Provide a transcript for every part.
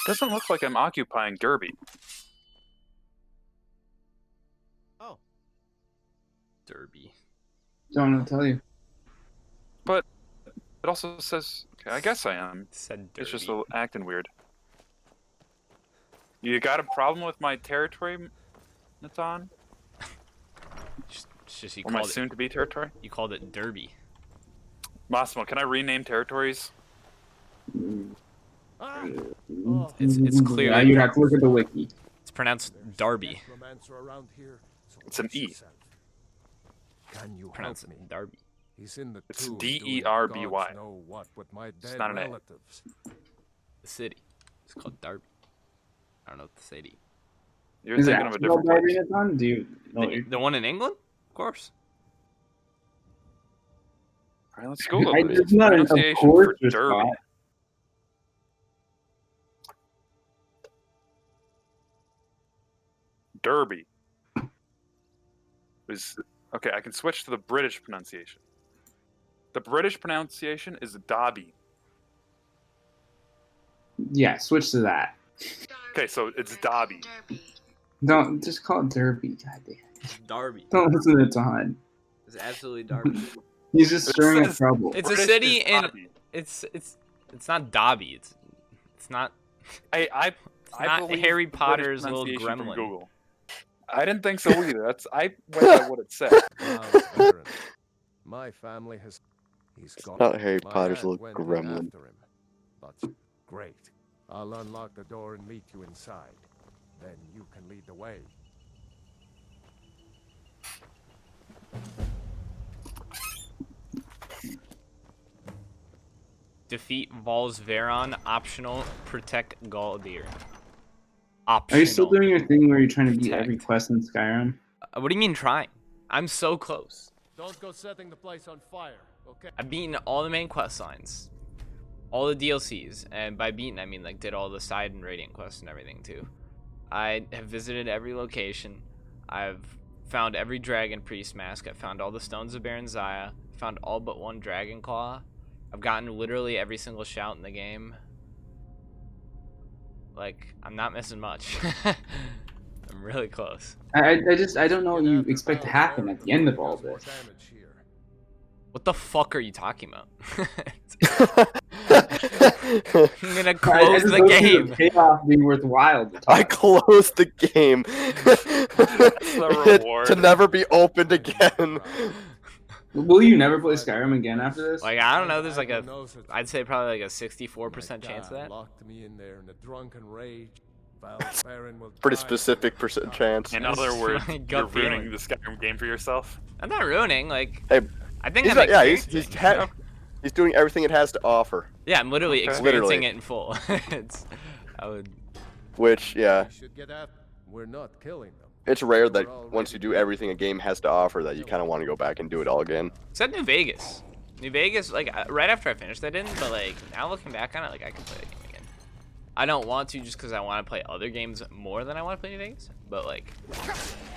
Doesn't look like I'm occupying Derby. Oh. Derby. Don't know what to tell you. But it also says, okay, I guess I am. It said Derby. It's just acting weird. You got a problem with my territory, Natan? It's just you Or my called it. soon-to-be territory? You called it Derby. Massimo, can I rename territories? Ah. It's clear. Yeah, you have to look at the wiki. It's pronounced Darby. It's an E. Can you Pronounced help me? Darby. He's in the It's tomb D-E-R-B-Y. doing gods know what with my dead not an A. relatives. The city. It's called Darby. I don't know what the city. You're Is it thinking of a actually different called place. Darby Natan? Do you know what you're... The one in England? Of course. Alright, let's Google it. It's not an of Pronunciation course for Derby. response. Derby. Okay, I can switch to the British pronunciation. The British pronunciation is Dobby. Yeah, switch to that. Okay, so it's Dobby. Don't just call it Derby. Goddamn. Darby. Don't listen to Todd. It's absolutely Darby. He's just stirring up says- trouble. It's a British city is in. Dobby. It's not Dobby. It's not. I not believe Harry the British Potter's little pronunciation from gremlin. Google. I didn't think so either. I went by what it said. Wow, Baron. My family has. He's gone. Not Harry My Potter's aunt little went in gremlin. after him. But great. I'll unlock the door and meet you inside. Then you can lead the way. Defeat Volsveron. Optional. Protect Galdir. Optional. Are you still doing your thing where you're trying to beat Protect. every quest in Skyrim? What do you mean trying? I'm so close. Don't go setting the place on fire, okay? I've beaten all the main quest lines, all the DLCs, and by beaten I mean like did all the side and radiant quests and everything too. I have visited every location. I've found every dragon priest mask. I've found all the stones of Baron Zaya. Found all but one dragon claw. I've gotten literally every single shout in the game. Like, I'm not missing much. I'm really close. I don't know what you expect to happen at the end of all this. What the fuck are you talking about? I'm gonna close the game. The payoff being worthwhile. To I talk. closed the game. the reward. To never be opened again. Will you never play Skyrim again after this? Like, I don't know, there's like a, I'd say probably like a 64% chance of that. Locked me in there in a drunken rage. Baron will Pretty die. specific percent chance. In That's other words, my you're gut ruining feeling. the Skyrim game for yourself. I'm not ruining, like, Hey, I think He's I'm not, yeah, experiencing, you know? he's doing everything it has to offer. Yeah, I'm literally Okay. experiencing Literally. it in full. I would, Which, yeah, We should get after. We're not killing them. it's rare that once you do everything a game has to offer that you kind of want to go back and do it all again. except New Vegas. New Vegas, like, right after I finished, I didn't, but like, now looking back on it, like, I could play the game again. I don't want to just because I want to play other games more than I want to play New Vegas, but like,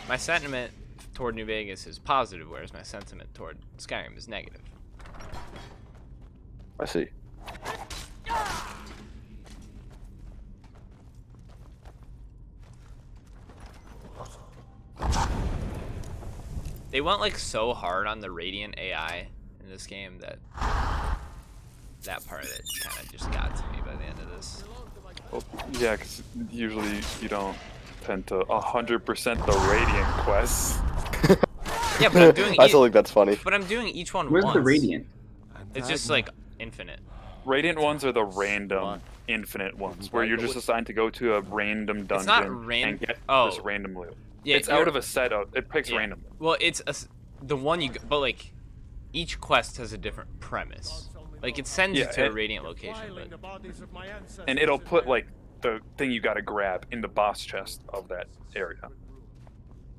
my sentiment toward New Vegas is positive, whereas my sentiment toward Skyrim is negative. I see. They went like so hard on the Radiant AI in this game that that part of it kind of just got to me by the end of this. Well, yeah, because usually you don't tend to 100% the Radiant quests. Yeah, but I'm doing. I still think that's funny. But I'm doing each one Where's once. the Radiant? It's just like infinite. Radiant ones are the random, infinite ones, where you're just assigned to go to a random dungeon It's not and get oh. this random loot. Yeah, It's out of a set of. It picks yeah. randomly. Well, it's the one you. But like, each quest has a different premise. Like it sends you Yeah, to a it- Radiant location, but And it'll put like the thing you gotta grab in the boss chest of that area.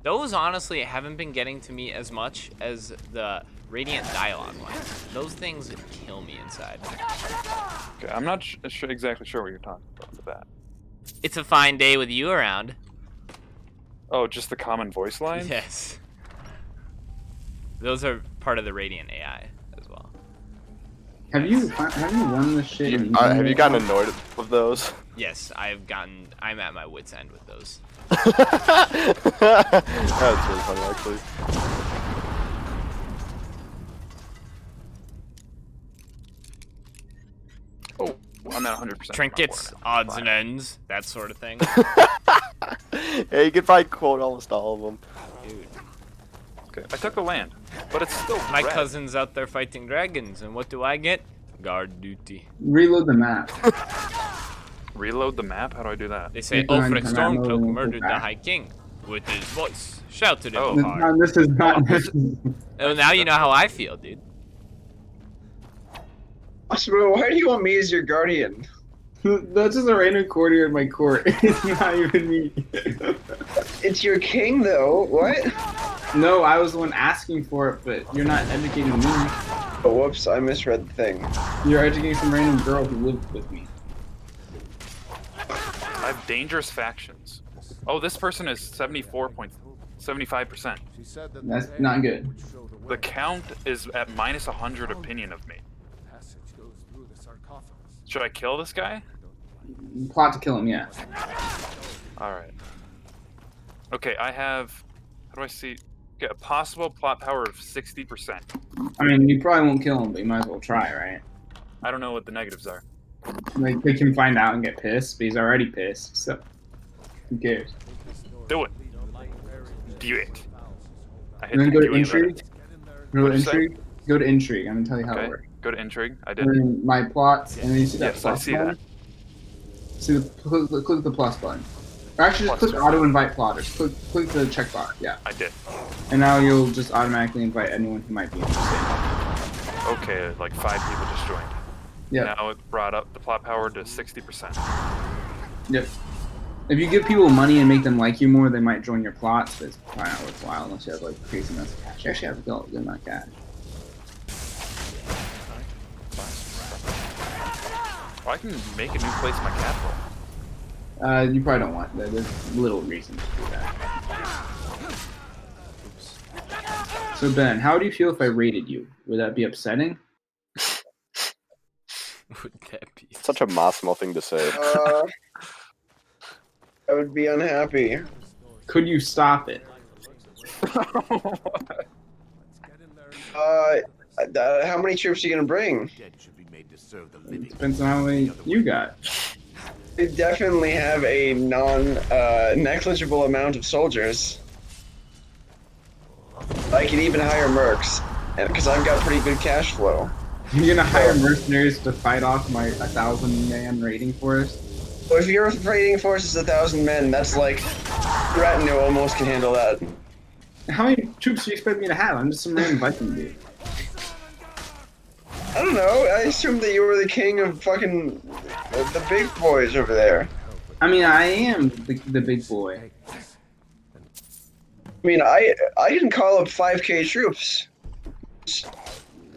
those honestly haven't been getting to me as much as the Radiant dialogue ones. Those things kill me inside. Okay, I'm not exactly sure what you're talking about with that. It's a fine day with you around. Oh, just the common voice line? Yes. Those are part of the Radiant AI as well. Have you won this shit? in Have you gotten Yngol? annoyed with those? Yes, I'm at my wit's end with those. That's really funny, actually. Oh, I'm at 100%. Trinkets, odds and ends, that sort of thing. Yeah, you could probably quote almost all of them. Dude, Okay, I took the land, but it's still my red. cousin's out there fighting dragons, and what do I get? Guard duty. Reload the map. Reload the map? How do I do that? They say Keep going, Ulfric come on, Stormcloak move murdered the back. High King with his voice, shouted in Oh. the heart. This is not. Oh, now you know how I feel, dude. Bro, why do you want me as your guardian? That's just a random courtier in my court. It's not even me. It's your king, though. What? No, I was the one asking for it, but you're not educating me. Oh, whoops, I misread the thing. You're educating some random girl who lived with me. I have dangerous factions. Oh, this person is 74.75%. She said that That's the not air good. would show the The way. count is at minus 100 opinion of me. The passage goes through the sarcophagus. Should I kill this guy? Plot to kill him, yeah. Alright. Okay, I have... How do I see... Okay, a possible plot power of 60%. I mean, you probably won't kill him, but you might as well try, right? I don't know what the negatives are. Like, they can find out and get pissed, but he's already pissed, so... Who cares? Do it. Do it. I hit And then go to do it. intrigue. Go to What'd you say? intrigue. Go to intrigue. I'm gonna tell you how it Okay, works. go to intrigue. I did. And then my plots, and then you see that Yes, plus I see button? that. See click the plus button. Or actually, just Plus. click auto invite plotters. Click the checkbox. Yeah. I did. And now you'll just automatically invite anyone who might be interested. Okay, like 5 people just joined. Yeah. Now it brought up the plot power to 60%. Yep. If you give people money and make them like you more, they might join your plots, but it's probably not worthwhile unless you have like crazy amounts of cash. You actually have a good amount of cash. Well, I can make a new place in my capital. You probably don't want that. There's little reason to do that. So Ben, how would you feel if I raided you? Would that be upsetting? Would that be? Such a Massimo thing to say. I would be unhappy. Could you stop it? How many troops are you gonna bring? Dead should be made to serve the living. Depends on how many you got. I definitely have a negligible amount of soldiers. I can even hire mercs, because I've got pretty good cash flow. You're gonna hire mercenaries to fight off my 1,000-man raiding force? Well, if your raiding force is 1,000 men, that's like retinue almost can handle that. How many troops do you expect me to have? I'm just some random Viking dude. I don't know. I assumed that you were the king of fucking the big boys over there. I mean, I am the big boy. I mean, I can call up 5k troops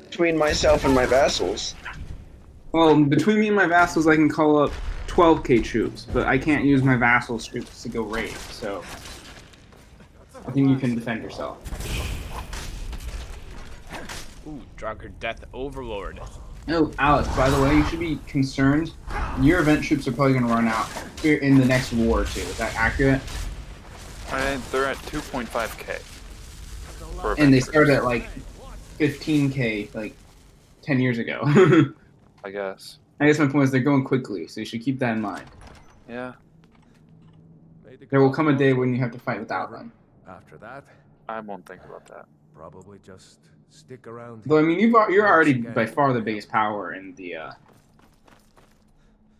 between myself and my vassals. Well, between me and my vassals, I can call up 12k troops, but I can't use my vassals' troops to go raid, so... I think you can defend yourself. Ooh, Draugr Death Overlord. Oh, Alex, by the way, you should be concerned. Your event troops are probably going to run out in the next war or two. Is that accurate? They're at 2.5k. for And they event started troops, at like 15k like 10 years ago. I guess. I guess my point is they're going quickly, so you should keep that in mind. Yeah, There will come a day when you have to fight without them. After that, I won't think about that. probably just stick around. Though I mean, you're already by far the biggest power in the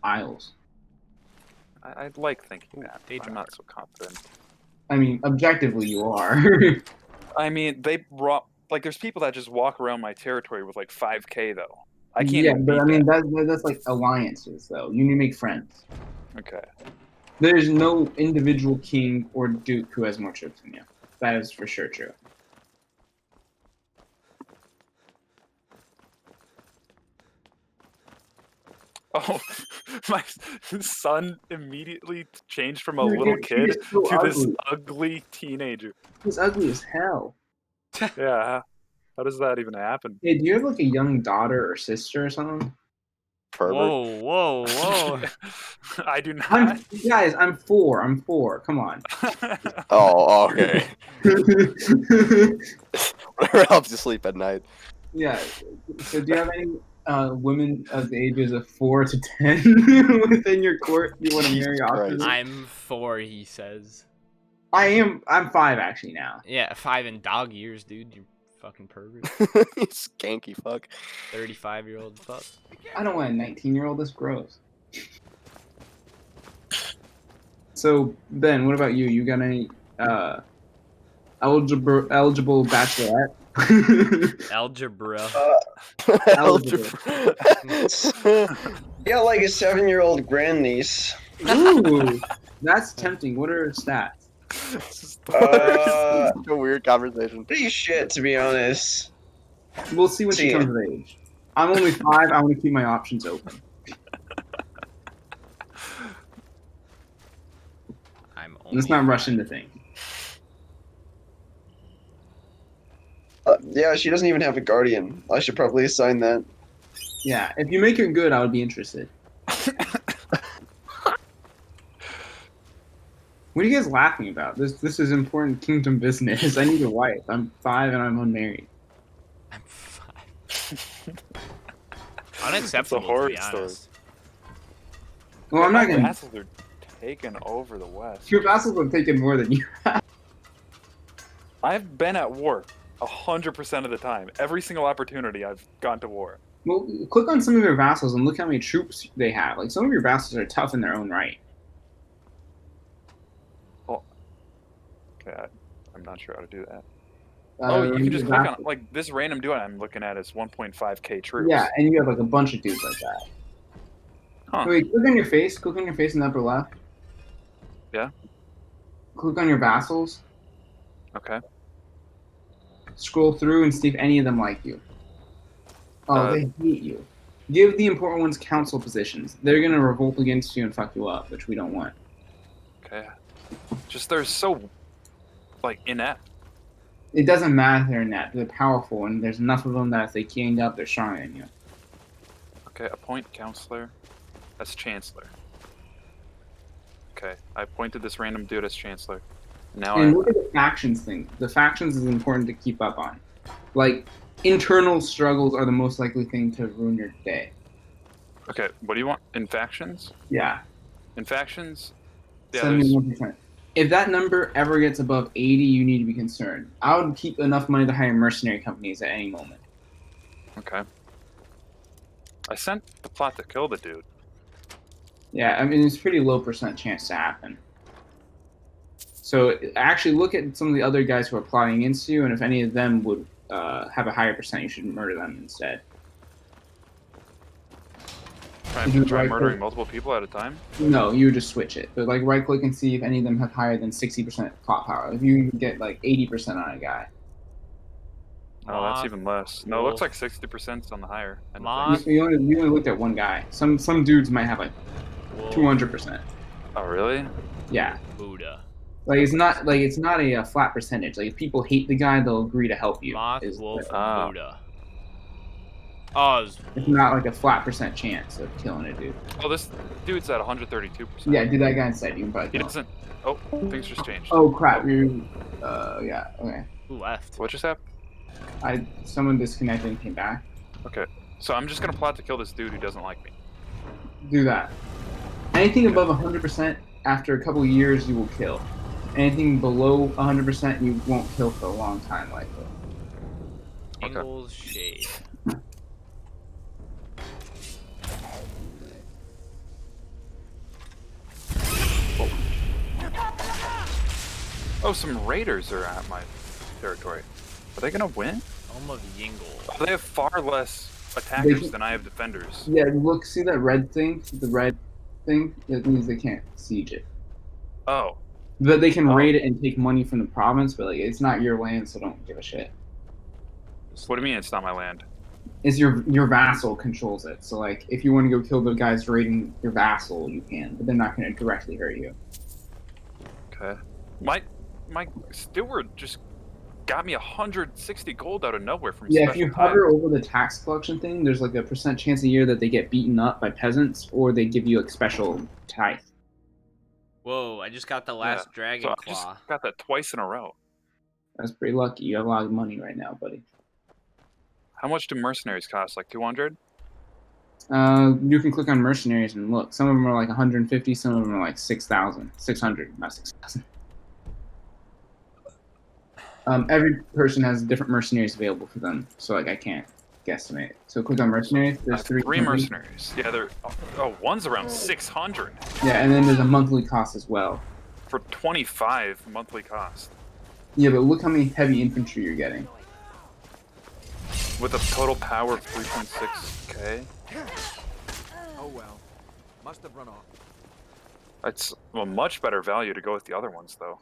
Isles. I like thinking Ooh, that. Daedra. I'm not so confident. I mean, objectively, you are. I mean, they brought like there's people that just walk around my territory with like 5k though. I can't. Yeah, even but I beat mean that. that's like alliances, though. You need to make friends. Okay. There's no individual king or duke who has more troops than you. That is for sure true. Oh, my son immediately changed from a Dude, little your kid is so to this ugly. ugly teenager. He's ugly as hell. Yeah. How does that even happen? Hey, do you have like a young daughter or sister or something? Pervert. Whoa, whoa, whoa. I do not. Guys, I'm 4. I'm 4. Come on. Oh, okay. Whatever helps you sleep at night. Yeah. So, do you have any women of the ages of 4 to 10 within your court you want to marry Jesus off? Christ. I'm 4, he says. I'm 5 actually now. Yeah, 5 in dog years, dude. You fucking pervert. You skanky fuck. 35-year-old fuck. I don't want a 19-year-old. That's gross. So Ben, what about you? You got any eligible bachelorette? Algebra. Algebra. Yeah, like a 7-year-old grandniece. Ooh, that's tempting. What are her stats? Uh, a weird conversation. Pretty shit, to be honest. We'll see when she See. comes of age. I'm only 5. I want to keep my options open. I'm Let's not rush into things. Yeah, she doesn't even have a guardian. I should probably assign that. Yeah, if you make her good, I would be interested. What are you guys laughing about? This is important kingdom business. I need a wife. I'm 5 and I'm unmarried. I'm 5. Unacceptable, horror to be story. honest. Well, I'm not My gonna. vassals are taking over the West. Your vassals have taken more than you. I've been at war 100% of the time. Every single opportunity I've gone to war. Well, click on some of your vassals and look how many troops they have. Like some of your vassals are tough in their own right. Okay, I'm not sure how to do that. Uh, You can just your click on vassals. like this random dude I'm looking at is 1.5k troops. Yeah, and you have like a bunch of dudes like that. Huh. Wait, click on your face. Click on your face in the upper left. Yeah. Click on your vassals. Okay. Scroll through and see if any of them like you. Oh, they hate you. Give the important ones council positions. They're gonna revolt against you and fuck you up, which we don't want. Okay. Just they're so like inept. It doesn't matter if they're net. They're powerful, and there's enough of them that if they ganged up, they're stronger than you. Okay, appoint counselor. That's chancellor. Okay, I appointed this random dude as chancellor. Now And look at the factions thing. The factions is important to keep up on. Like, internal struggles are the most likely thing to ruin your day. Okay, what do you want in factions? Yeah, In factions, yeah, there's 71%. If that number ever gets above 80, you need to be concerned. I would keep enough money to hire mercenary companies at any moment. okay. I sent the plot to kill the dude. Yeah, I mean, it's pretty low percent chance to happen. So actually look at some of the other guys who are plotting against you, and if any of them would have a higher percent, you should murder them instead. You Try right murdering click. multiple people at a time. No, you would just switch it. But like right click and see if any of them have higher than 60% plot power. If you get like 80% on a guy. Oh, that's Moth, even less. No, it wolf. looks like 60% on the higher end of Moth. things. You only looked at one guy. Some dudes might have like Wolf, 200%. Oh, really? Yeah. Buddha. Like it's not a flat percentage. Like if people hate the guy, they'll agree to help you. Moth, Is wolf, the- Ah. Buddha. Oh, It's not like a flat percent chance of killing a dude. Oh, this dude's at 132%. Yeah, do that guy instead. You can probably He kill him. doesn't. Oh, things just changed. Oh crap! You. Yeah. Okay. who left? What just happened? Someone disconnected and came back. Okay, so I'm just gonna plot to kill this dude who doesn't like me. Do that. Anything above 100%, after a couple of years, you will kill. Anything below 100%, you won't kill for a long time, likely. Okay. Yngol's shade. Oh, some raiders are at my territory. Are they gonna win? Home of Yngol. Oh, they have far less attackers can- than I have defenders. Yeah, look, see that red thing? The red thing? That means they can't siege it. Oh, But they can Oh. raid it and take money from the province, but like it's not your land, so don't give a shit. what do you mean it's not my land? It's your vassal controls it. So like if you want to go kill the guys raiding your vassal, you can, but they're not going to directly hurt you. Okay. My steward just got me 160 gold out of nowhere from Yeah, if special you hover tithes. over the tax collection thing, there's like a % chance a year that they get beaten up by peasants, or they give you a special tithe. Whoa! I just got the Yeah. last So dragon I claw. just got that twice in a row. That's pretty lucky. You have a lot of money right now, buddy. How much do mercenaries cost? Like 200? You can click on mercenaries and look. Some of them are like 150. Some of them are like 6,000, 600, not 6,000. Every person has different mercenaries available for them, so like I can't guesstimate. So click on mercenaries. I There's have three. three mercenaries. Yeah, they're one's around 600 Yeah, and then there's a monthly cost as well. for 25 monthly cost Yeah, but look how many heavy infantry you're getting. with a total power of 3.6k. Oh well. Must have run off. That's a much better value to go with the other ones, though.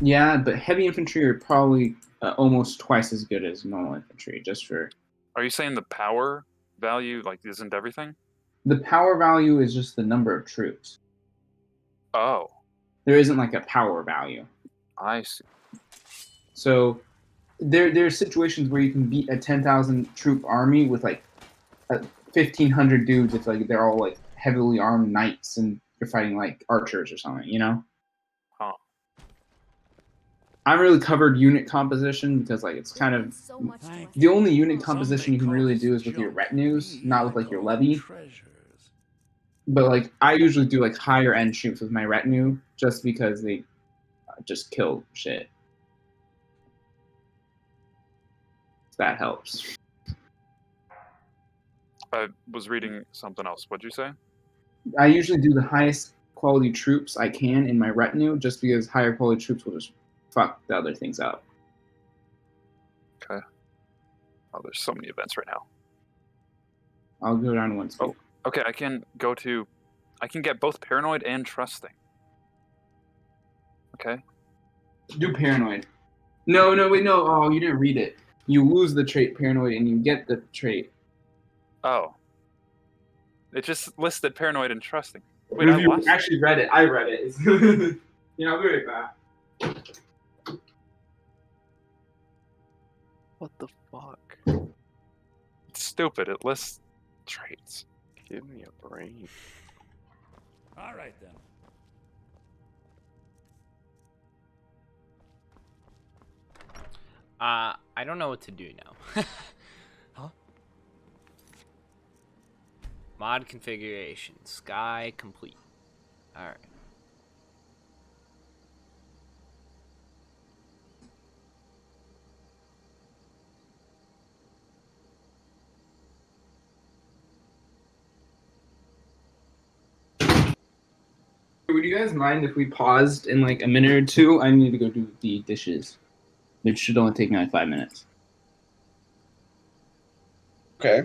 Yeah, but heavy infantry are probably almost twice as good as normal infantry, just for... Are you saying the power value like isn't everything? The power value is just the number of troops. Oh, There isn't like a power value. I see. So there are situations where you can beat a 10,000 troop army with like 1,500 dudes if like they're all like heavily armed knights and you're fighting like archers or something, you know? Huh. I really covered unit composition because like it's kind of the only unit composition you can really do is with your retinues, not with like your levy. But like I usually do like higher end troops with my retinue just because they just kill shit. That helps. I was reading something else. What'd you say? I usually do the highest quality troops I can in my retinue just because higher quality troops will just fuck the other things up. Okay. Oh, there's so many events right now. I'll go down one speed. Oh, okay. I can get both paranoid and trusting. Okay. Do paranoid. No, wait, no. Oh, you didn't read it. You lose the trait paranoid and you get the trait. Oh. It just listed paranoid and trusting. Wait, I If you lost. actually read it, I read it. Yeah, I'll be right back. What the fuck? It's stupid. It lists traits. Give me a brain. All right then. I don't know what to do now. Huh? Mod configuration. Sky complete. Alright. Would you guys mind if we paused in like a minute or two? I need to go do the dishes. It should only take me like 5 minutes. Okay.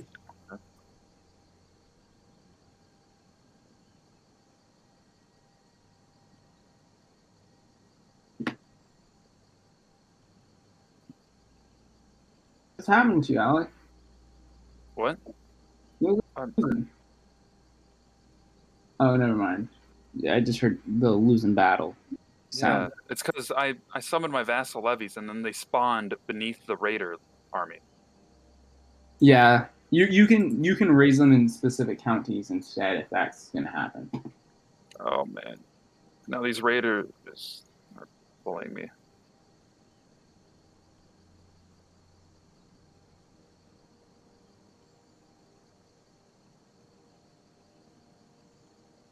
What's happening to you, Alec? What? You're Um, losing. Oh, never mind. Yeah, I just heard the losing battle Yeah, sound. it's because I summoned my vassal levies and then they spawned beneath the raider army. Yeah, you can raise them in specific counties instead if that's gonna happen. Oh man. Now these raiders are bullying me.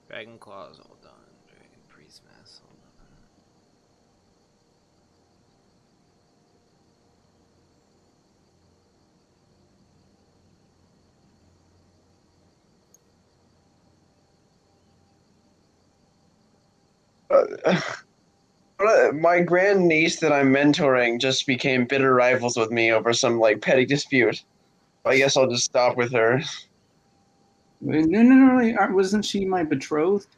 Dragon claws all done. Dragon priest mass all done. My grandniece that I'm mentoring just became bitter rivals with me over some like petty dispute. I guess I'll just stop with her. No. Wasn't she my betrothed?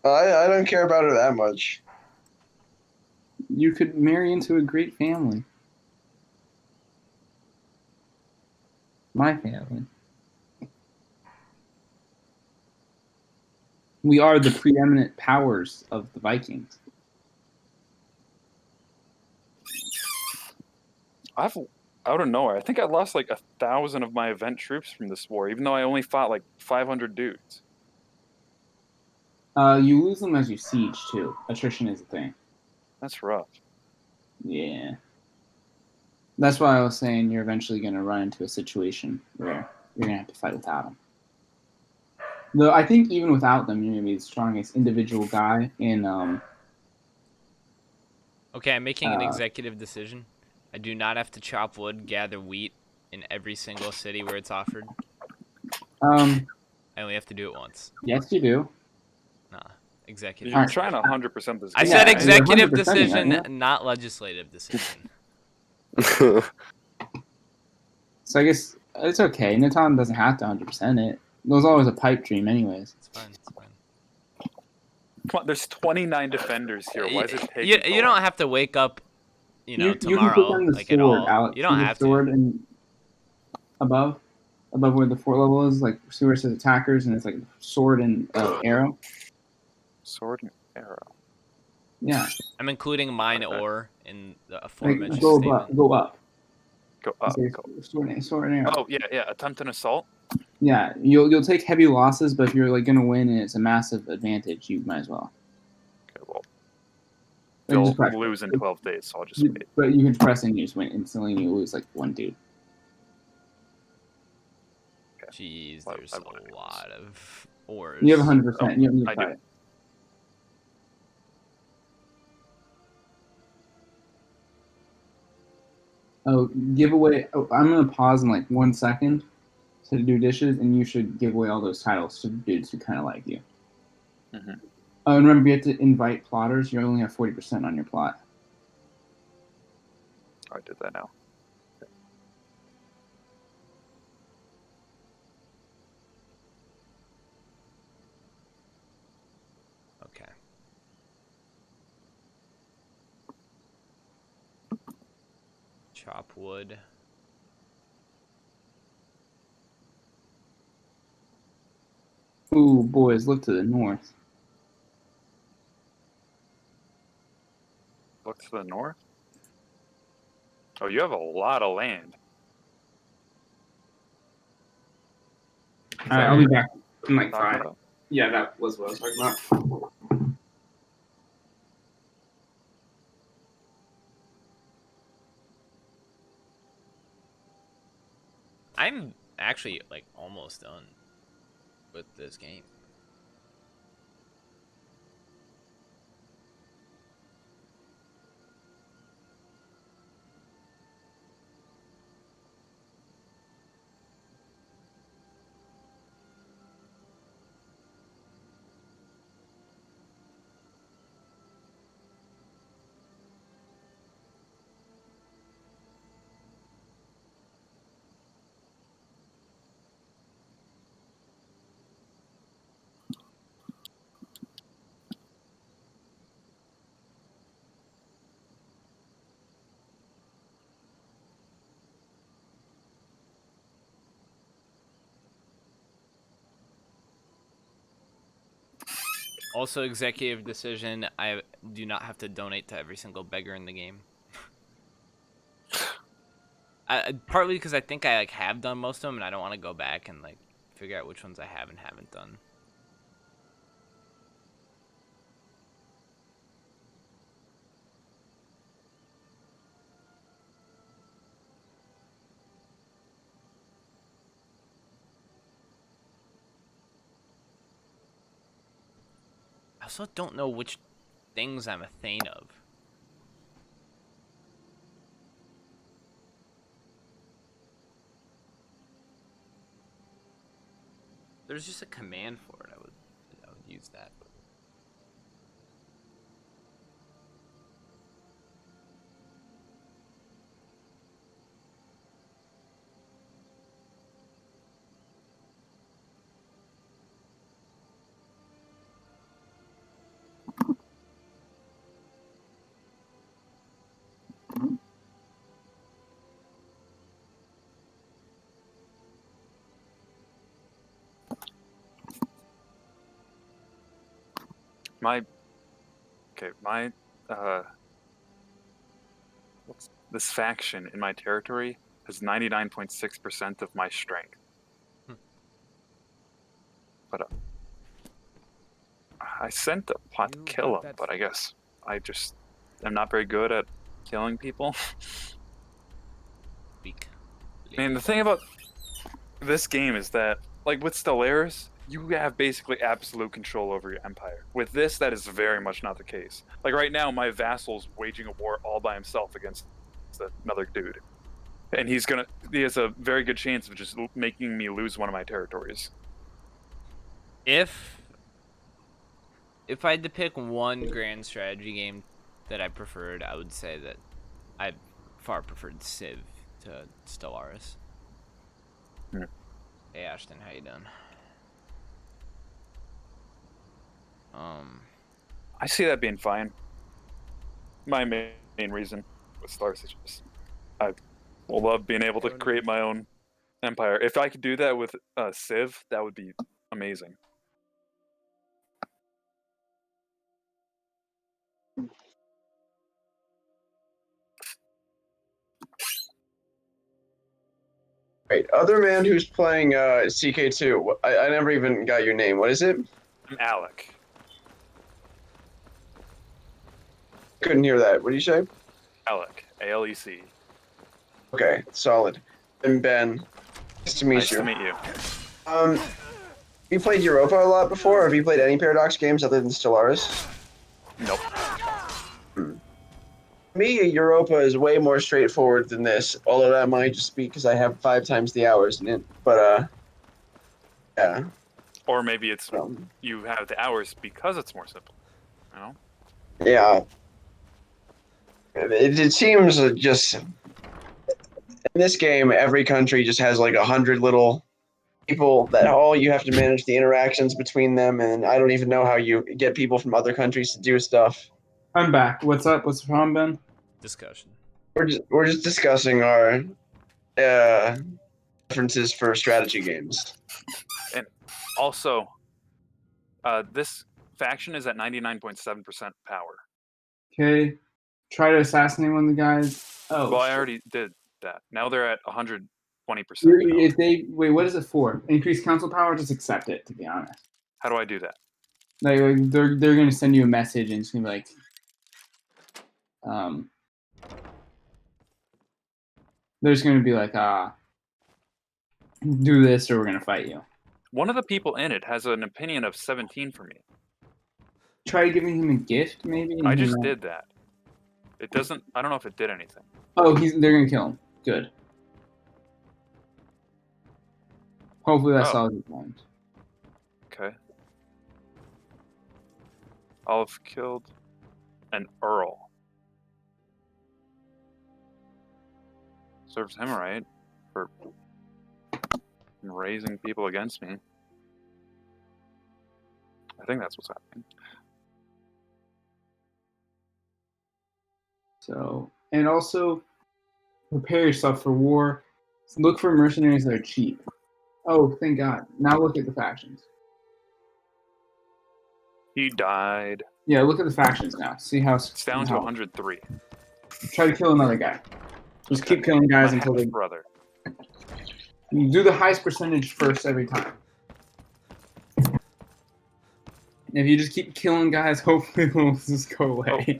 I don't care about her that much. You could marry into a great family. My family. We are the preeminent powers of the Vikings. I've out of nowhere. I think I lost like 1,000 of my event troops from this war, even though I only fought like 500 dudes. You lose them as you siege too. Attrition is a thing. That's rough. Yeah. That's why I was saying you're eventually going to run into a situation where you're going to have to fight without them. Though I think even without them, you're going to be the strongest individual guy in. Okay, I'm making an executive decision. I do not have to chop wood, gather wheat in every single city where it's offered. I only have to do it once. Yes, you do. Nah, executive. You're Alright. trying to 100% this I game. said Yeah, executive you're 100%ing, decision, aren't you? not legislative decision. So I guess it's okay. Natan doesn't have to 100% it. It was always a pipe dream, anyways. It's fine. It's fine. Come on, there's 29 defenders here. Why is it taking so You long? don't have to wake up, You can put tomorrow, down the like at sword, all. Alex. You don't See the have sword to. and above where the fort level is, like see where it says attackers, and it's like sword and arrow. Sword and arrow. Yeah, I'm including mine Okay. or in the like aforementioned go statement. up, go up. Go It up. says Go. sword and arrow. Oh yeah. Attempt an assault. Yeah, you'll take heavy losses, but if you're like gonna win and it's a massive advantage, you might as well. Okay, well, Like, they'll just press. lose in 12 days, so I'll just wait. But you can press and you just win instantly, and you lose like one dude. Jeez, I there's want to a lot of ores. You have 100%. You don't need to I do. fight. Oh, give away. Oh, I'm gonna pause in like 1 second to do dishes, and you should give away all those titles to dudes who kind of like you. Mhm. Oh, and remember, you have to invite plotters. You only have 40% on your plot. I did that now. Okay. Chop wood. Ooh, boys, look to the north. Look to the north. Oh, you have a lot of land. All right, I'll be back in like Talking 5. about? Yeah, that was what I was talking about. I'm actually like almost done with this game. Also, executive decision. I do not have to donate to every single beggar in the game. Partly because I think I like have done most of them, and I don't want to go back and like figure out which ones I have and haven't done. I also don't know which things I'm a Thane of. There's just a command for it. I would use that. My this faction in my territory has 99.6% of my strength. But I sent a plot to You kill got him, that but I guess I just am not very good at killing people. Weak. I mean, the thing about this game is that, like with Stellaris, you have basically absolute control over your empire. With this, that is very much not the case. Like right now, my vassal's waging a war all by himself against another dude. And he has a very good chance of just making me lose one of my territories. If I had to pick one grand strategy game that I preferred, I would say that I far preferred Civ to Stellaris. Hmm. Hey Ashton, how you doing? I see that being fine. My main reason with Stellaris is just I will love being able to create my own empire. If I could do that with Civ, that would be amazing. Wait, other man who's playing CK2. I never even got your name. What is it? I'm Alec. Couldn't hear that. What did you say? Alec. ALEC. Okay, solid. And Ben. Nice to meet Nice you. to meet you. You played Europa a lot before, or have you played any Paradox games other than Stellaris? Nope. Me, Europa is way more straightforward than this, although that might just be because I have 5 times the hours in it. But, yeah. Or maybe it's Um, you have the hours because it's more simple. You know? yeah. It seems just... In this game, every country just has like 100 little people that all you have to manage the interactions between them, and I don't even know how you get people from other countries to do stuff. I'm back. What's up? What's the problem, Ben? Discussion. We're just discussing our preferences for strategy games. And also, this faction is at 99.7% power. Okay. Try to assassinate one of the guys. Oh. Well, I already did that. Now they're at 120%. If they wait, what is it for? Increased council power? Just accept it. To be honest, How do I do that? like they're gonna send you a message and it's gonna be like, they're just gonna be like, do this or we're gonna fight you. One of the people in it has an opinion of 17 for me. Try giving him a gift, maybe. and I he just might- did that. It doesn't. I don't know if it did anything. Oh, they're gonna kill him. Good. Hopefully that Oh. solves your point. Okay. Olive killed an Earl. Serves him right for raising people against me. I think that's what's happening. So, and also prepare yourself for war. Look for mercenaries that are cheap. Oh, thank God. Now look at the factions. He died. Yeah, look at the factions now. See how It's down to 103. Try to kill another guy. Just keep killing guys My until they brother. you do the highest percentage first every time. And if you just keep killing guys, hopefully they'll just go away.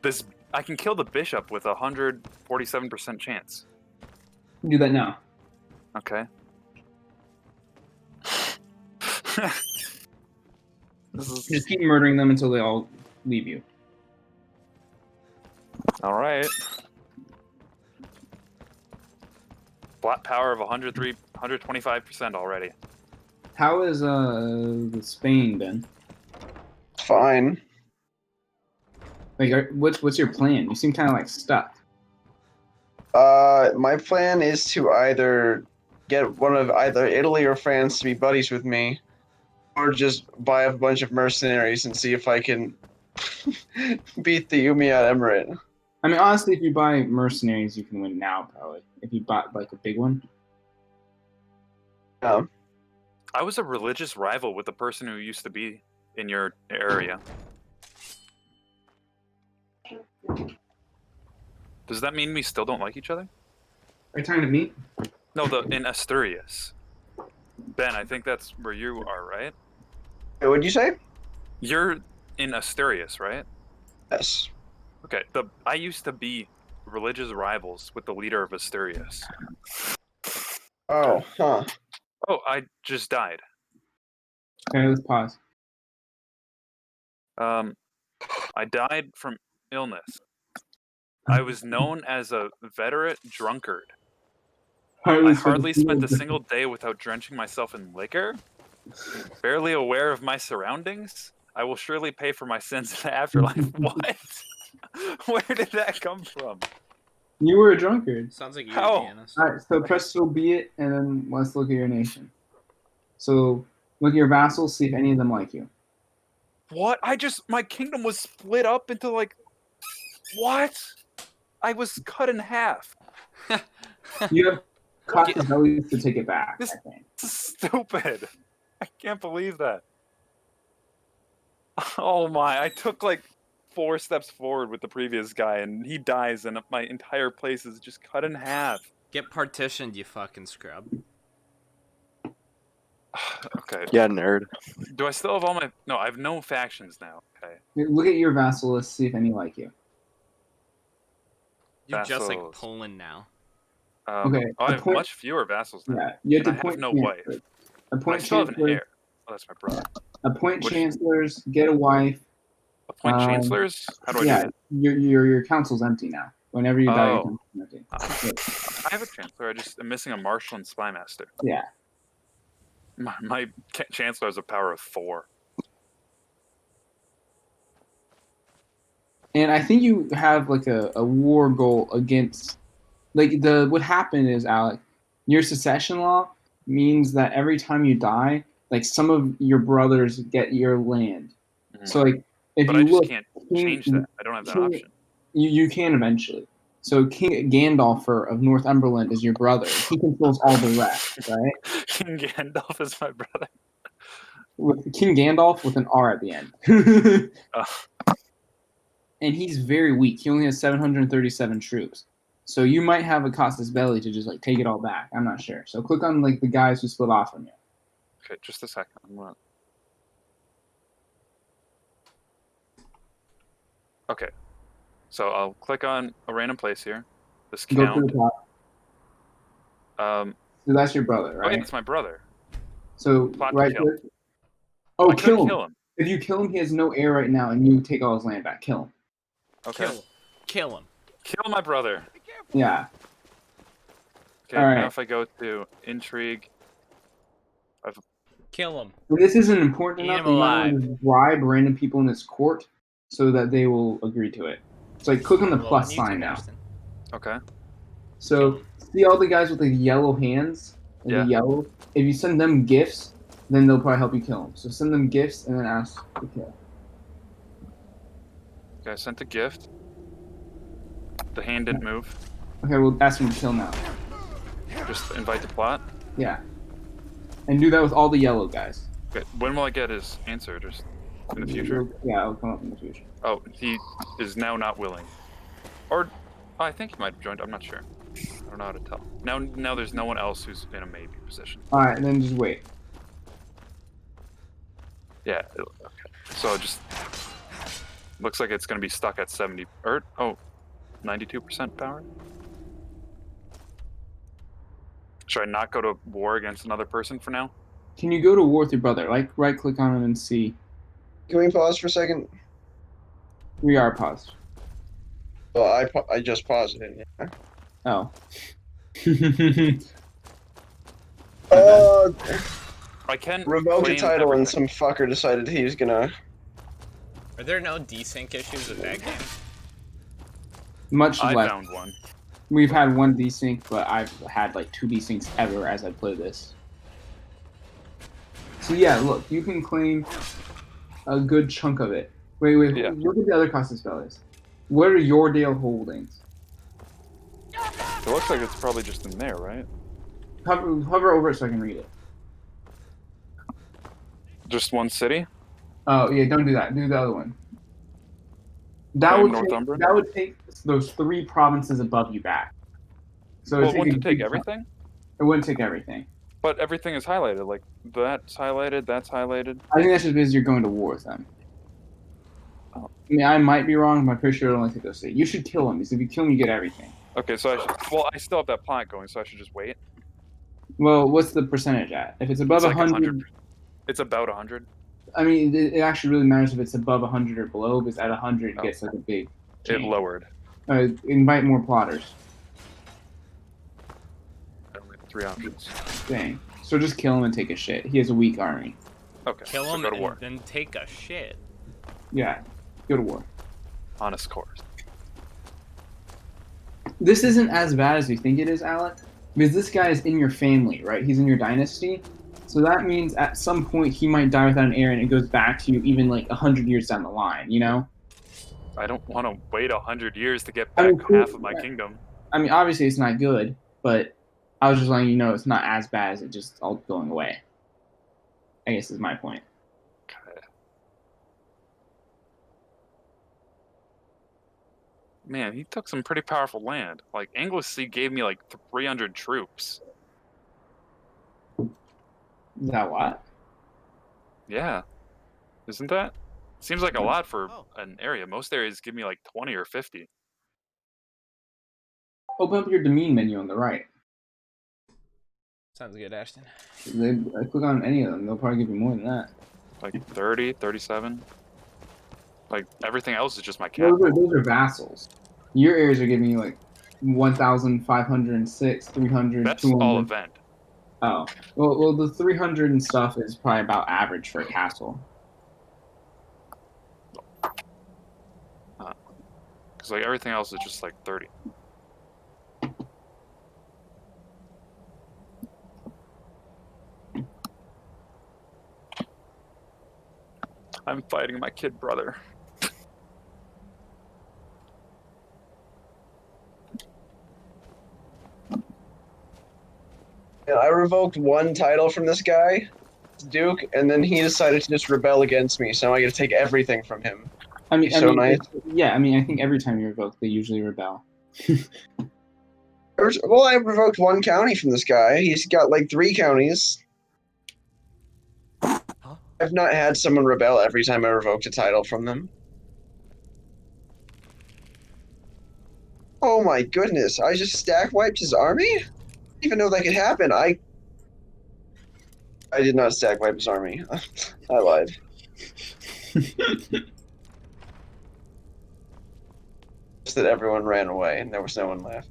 This I can kill the bishop with 147% chance. Do that now. Okay. This is Just keep murdering them until they all leave you. all right. Plot power of 125% already. How is the Spain been? Fine. Like, what's your plan? You seem kind of like stuck. My plan is to either get one of either Italy or France to be buddies with me, or just buy a bunch of mercenaries and see if I can beat the Umayyad Emirate. I mean, honestly, if you buy mercenaries, you can win now, probably. If you bought, like, a big one. Um, I was a religious rival with the person who used to be in your area. Does that mean we still don't like each other? Are you talking to me? No, in Asturias. Ben, I think that's where you are, right? What'd you say? You're in Asturias, right? Yes. Okay. I used to be religious rivals with the leader of Asturias. Oh, huh. Oh, I just died. Okay, let's pause. I died from illness. I was known as a veteran drunkard. I hardly spent a single day without drenching myself in liquor. Barely aware of my surroundings. I will surely pay for my sins in the afterlife. What? Where did that come from? You were a drunkard. Sounds like you, How? Deanna. All right, so press so be it, and then let's look at your nation. So look at your vassals, see if any of them like you. What? My kingdom was split up into like, what? I was cut in half. You have causes bellies to take it back. This- I think. This is stupid. I can't believe that. Oh my, I took like 4 steps forward with the previous guy and he dies and my entire place is just cut in half. Get partitioned, you fucking scrub. Okay. Yeah, nerd. Do I still have all my... No, I have no factions now. Okay. Look at your vassal list, see if any like you. You're just like Vassals. Poland now. Okay, I have appoint- much fewer vassals now. Yeah, you have And to I have point no chancellors. wife. I Appoint still have an chancellors. heir. Oh, that's my brother. Appoint Which- chancellors. Get a wife. Appoint chancellors? How do I Yeah, do your council's empty now. Whenever you die, your Oh. council's empty. that? I have a chancellor. I just am missing a marshal and spymaster. Yeah. My chancellor has a power of 4. And I think you have like a war goal against, like what happened is, Alec, your secession law means that every time you die, like some of your brothers get your land. Mhm. So like if But you I just look, can't King- change that. I don't have that King- option. you can eventually. So King Gandalfer of Northumberland is your brother. He controls all the rest, right? King Gandalf is my brother. With King Gandalf with an R at the end. Oh. And he's very weak. He only has 737 troops. So you might have a casus belli to just like take it all back. I'm not sure. So click on like the guys who split off from you. Okay, just a second. Okay. So I'll click on a random place here. This Go to count. the top. So that's your brother, Oh, yeah, right? it's my brother. So Plot to right kill. click. Oh, I kill could him. kill him. If you kill him, he has no heir right now, and you take all his land back. Kill him. Okay. Kill him. Kill my brother. Yeah. Okay, All right. now if I go to intrigue, Kill him. But this isn't important Eat enough. him You might want alive. to bribe random people in this court so that they will agree to it. So like click on the Well, plus on sign YouTube, now. Ashton. okay. So see all the guys with the yellow hands and Yeah. the yellow. If you send them gifts, then they'll probably help you kill them. So send them gifts and then ask to kill. Okay, I sent a gift. The hand didn't move. Okay, we'll ask them to kill now. Just invite to plot. Yeah. And do that with all the yellow guys. Okay, when will I get his answer? Just in the future? Yeah, it'll come up in the future. Oh, he is now not willing. Or, I think he might have joined. I'm not sure. I don't know how to tell. Now there's no one else who's in a maybe position. Alright, and then just wait. Yeah, okay. So just looks like it's going to be stuck at 70, or, 92% power? Should I not go to war against another person for now? Can you go to war with your brother? Like, right click on him and see. Can we pause for a second? We are paused. Well, I just paused it. Yeah. Oh. I can Revoked your claim title and everything. some fucker decided he was gonna. Are there no desync issues with that game? Much I less. found one. We've had one desync, but I've had like 2 desyncs ever as I play this. So yeah, look, you can claim a good chunk of it. Wait, Yeah. look at the other Casas Bellis. What are your Dale holdings? It looks like it's probably just in there, right? Hover over it so I can read it. Just one city? Oh yeah, don't do that. Do the other one. That Claim would take, Northumberland? that would take those 3 provinces above you back. So Well, it'd wouldn't take it a take big chunk. everything? It wouldn't take everything. But everything is highlighted. Like, that's highlighted, that's highlighted. I think that's just because you're going to war with them. Oh. I mean, I might be wrong, but I'm pretty sure it'll only take those 3. You should kill him, because if you kill him, you get everything. Okay, so well, I still have that plot going, so I should just wait. Well, what's the percentage at? If it's above It's like 100, It's about 100. I mean, it actually really matters if it's above 100 or below, because at 100 it Oh. gets like a big It change. lowered. Invite more plotters. Only 3 options. Dang. So just kill him and take a shit. He has a weak army. Okay, Kill so him go to and war. then take a shit. Yeah, go to war. Honest course. This isn't as bad as you think it is, Alec, because this guy is in your family, right? He's in your dynasty. So that means at some point he might die without an heir, and it goes back to you even like 100 years down the line, you know? I don't want to wait 100 years to get I back mean, cool. half of my kingdom. I mean, obviously it's not good, but I was just letting you know it's not as bad as it just all going away. I guess is my point. Okay. Man, he took some pretty powerful land. Like, Anglesey gave me like 300 troops. Is that what? Yeah. Isn't that? Seems like a lot for an area. Most areas give me like 20 or 50. Open up your demean menu on the right. Sounds good, Ashton. Click on any of them. They'll probably give you more than that. Like 30, 37. Like, everything else is just my capital. Those are vassals. Your areas are giving you like 1,506, 300, That's 200. all event. Oh. Well, the 300 and stuff is probably about average for a castle. Because like everything else is just like 30. I'm fighting my kid brother. And I revoked one title from this guy, Duke, and then he decided to just rebel against me, so I get to take everything from him. I mean, Nice. Yeah, I mean, I think every time you revoke, they usually rebel. Well, I revoked one county from this guy. He's got like 3 counties. I've not had someone rebel every time I revoked a title from them. Oh my goodness, I just stack wiped his army? I didn't even know that could happen. I did not stack wipe his army. I lied. Just that everyone ran away and there was no one left.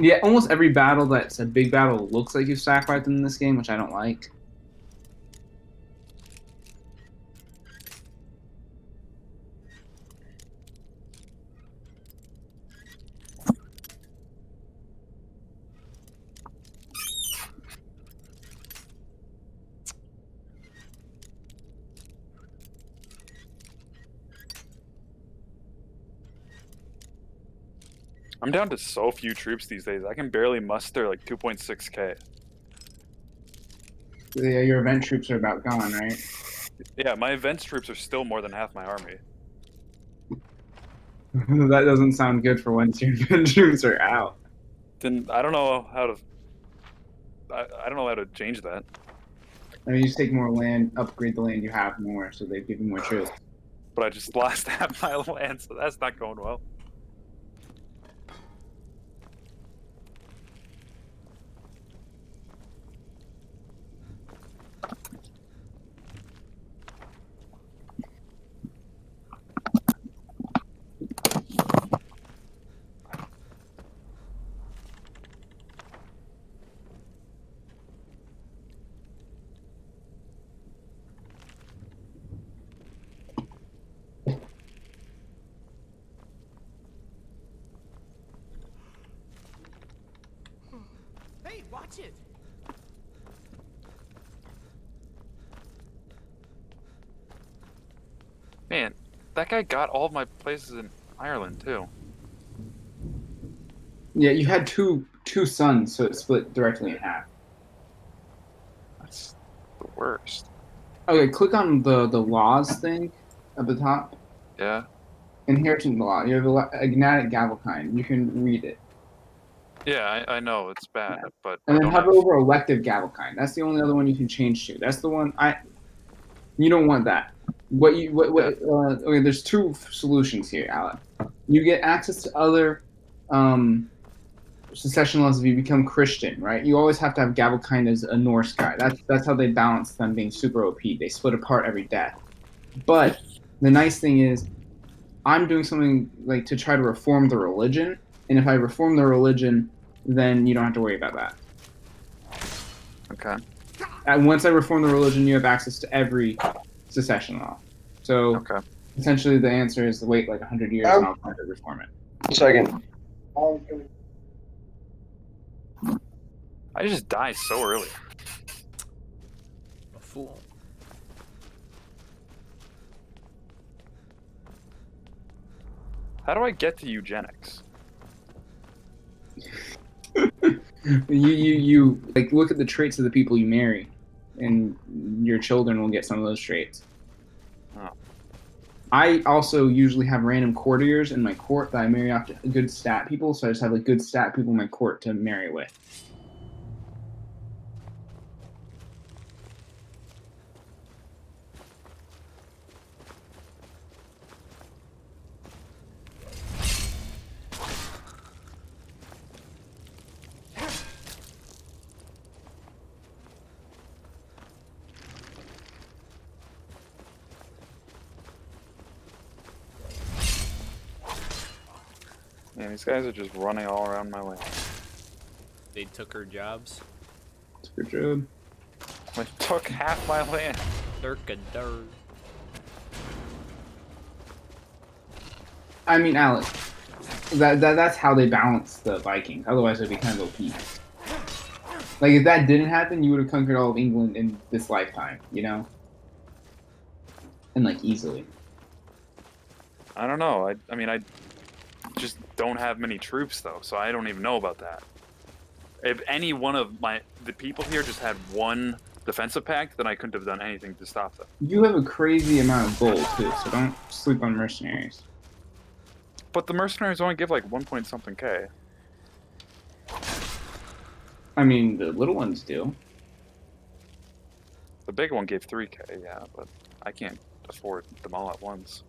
Yeah, almost every battle that's a big battle looks like you sacrificed them in this game, which I don't like. I'm down to so few troops these days. I can barely muster like 2.6k. Yeah, your event troops are about gone, right? Yeah, my events troops are still more than half my army. That doesn't sound good for once your event troops are out. Then I don't know how to. I don't know how to change that. I mean, you just take more land, upgrade the land you have more, so they give you more troops. But I just lost half my land, so that's not going well. Hey, watch it! Man, that guy got all of my places in Ireland too. Yeah, you had two sons, so it split directly in half. That's the worst. Okay, click on the laws thing at the top. Yeah. Inheritance law. You have a Gnatic Gavelkind. You can read it. Yeah, I know it's bad, Yeah. but And I then don't hover have. over Elective Gavelkind. That's the only other one you can change to. That's the one you don't want that. Yeah. Okay, there's two solutions here, Alan. You get access to other secession laws if you become Christian, right? You always have to have Gavelkind as a Norse guy. That's how they balance them being super OP. They split apart every death. But the nice thing is, I'm doing something like to try to reform the religion, and if I reform the religion, then you don't have to worry about that. Okay. And once I reform the religion, you have access to every secession law. So Okay. essentially, the answer is to wait like 100 years and I'll try to reform it. 1 second. I just died so early. A fool. How do I get to eugenics? You like look at the traits of the people you marry, and your children will get some of those traits. Oh. I also usually have random courtiers in my court that I marry off to good stat people, so I just have like good stat people in my court to marry with. Man, these guys are just running all around my land. They took her jobs. It's a good job. They took half my land. Dirk-a-dur. I mean, Alex, that's how they balance the Vikings. Otherwise, it'd be kind of OP. Like if that didn't happen, you would have conquered all of England in this lifetime, you know, and like easily. I don't know. I mean, I just don't have many troops though, so I don't even know about that. If any one of the people here just had one defensive pact, then I couldn't have done anything to stop them. You have a crazy amount of gold too, so don't sleep on mercenaries. But the mercenaries only give like 1 point something K. I mean, the little ones do. The big one gave 3K, yeah, but I can't afford them all at once.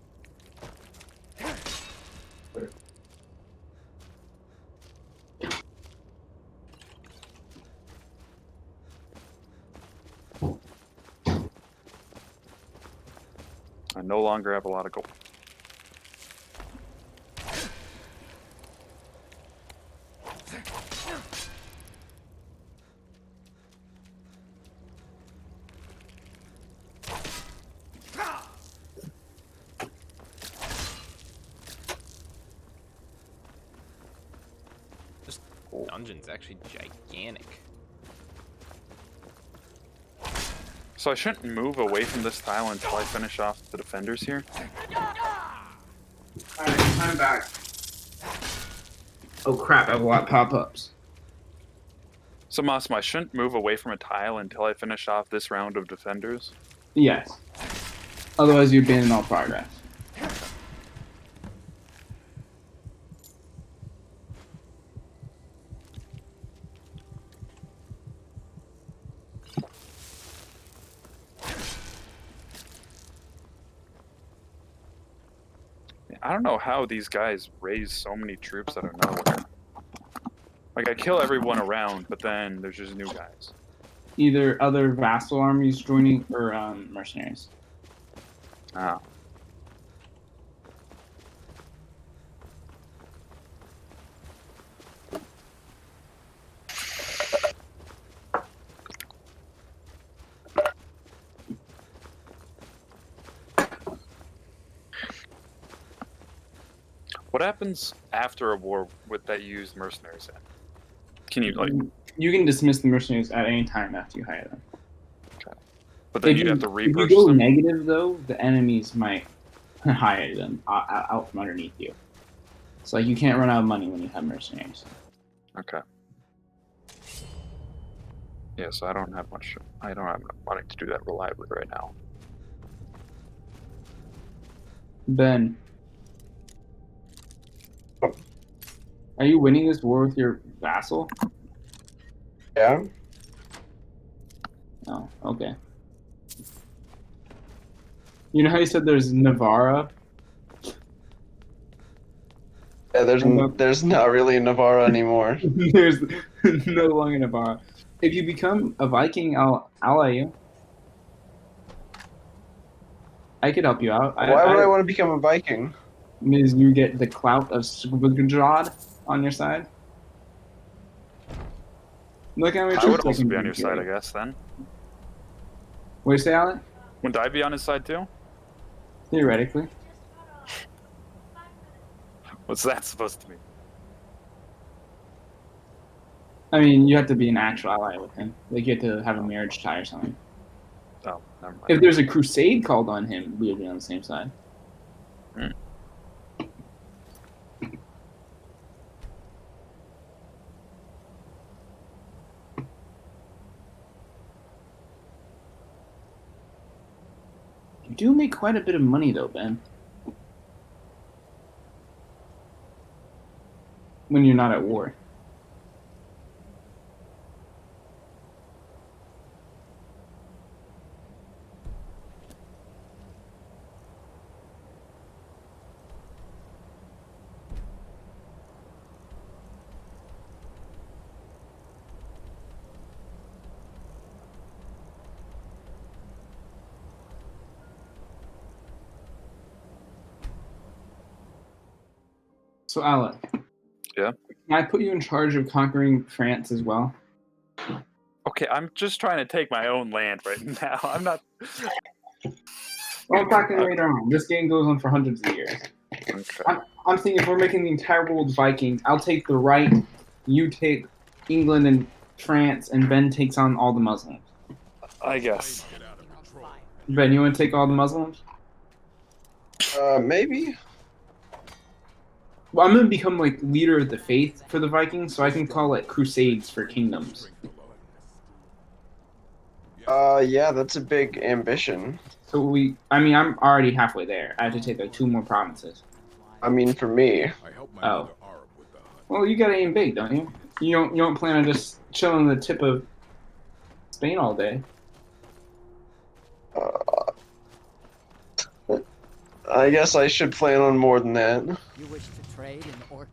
I no longer have a lot of gold. This dungeon's actually gigantic. So I shouldn't move away from this tile until I finish off the defenders here? Alright, I'm back. Oh crap, I have a lot of pop-ups. So Massimo, I shouldn't move away from a tile until I finish off this round of defenders? Yes. Otherwise, you abandon all progress. I don't know how these guys raise so many troops out of nowhere. Like, I kill everyone around, but then there's just new guys. Either other vassal armies joining or mercenaries. Ah. What happens after a war with that you used mercenaries in? Can you, like... You can dismiss the mercenaries at any time after you hire them. But then If you'd you, have to if you repurchase go them? negative, though, the enemies might hire them out from underneath you. So like, you can't run out of money when you have mercenaries. Okay. Yeah, so I don't have enough money to do that reliably right now. Ben, are you winning this war with your vassal? Yeah. Oh, okay. You know how you said there's Navarra? Yeah, there's not really a Navarra anymore. There's no longer Navarra. If you become a Viking, I'll ally you. I could help you out. Why would I want to become a Viking? Means you get the clout of Squigdrad on your side. Look how many I troops would also can be on your carry. side, I guess, then. What do you say, Alec? Wouldn't I be on his side, too? Theoretically. What's that supposed to mean? I mean, you have to be an actual ally with him. Like, you have to have a marriage tie or something. Oh, never mind. If there's a crusade called on him, we would be on the same side. Hmm. You do make quite a bit of money, though, Ben. When you're not at war. So, Alec. Yeah? Can I put you in charge of conquering France as well? Okay, I'm just trying to take my own land right now. I'm not... Well, I'm talking later on. This game goes on for hundreds of years. Okay. I'm thinking if we're making the entire world Vikings, I'll take the right, you take England and France, and Ben takes on all the Muslims. I guess. Ben, you want to take all the Muslims? Maybe. Well, I'm going to become like leader of the faith for the Vikings, so I can call it crusades for kingdoms. Yeah, that's a big ambition. So I'm already halfway there. I have to take like 2 more provinces. I mean, for me. Oh. Well, you gotta aim big, don't you? You don't plan on just chilling on the tip of Spain all day. I guess I should plan on more than that. You wish to trade in or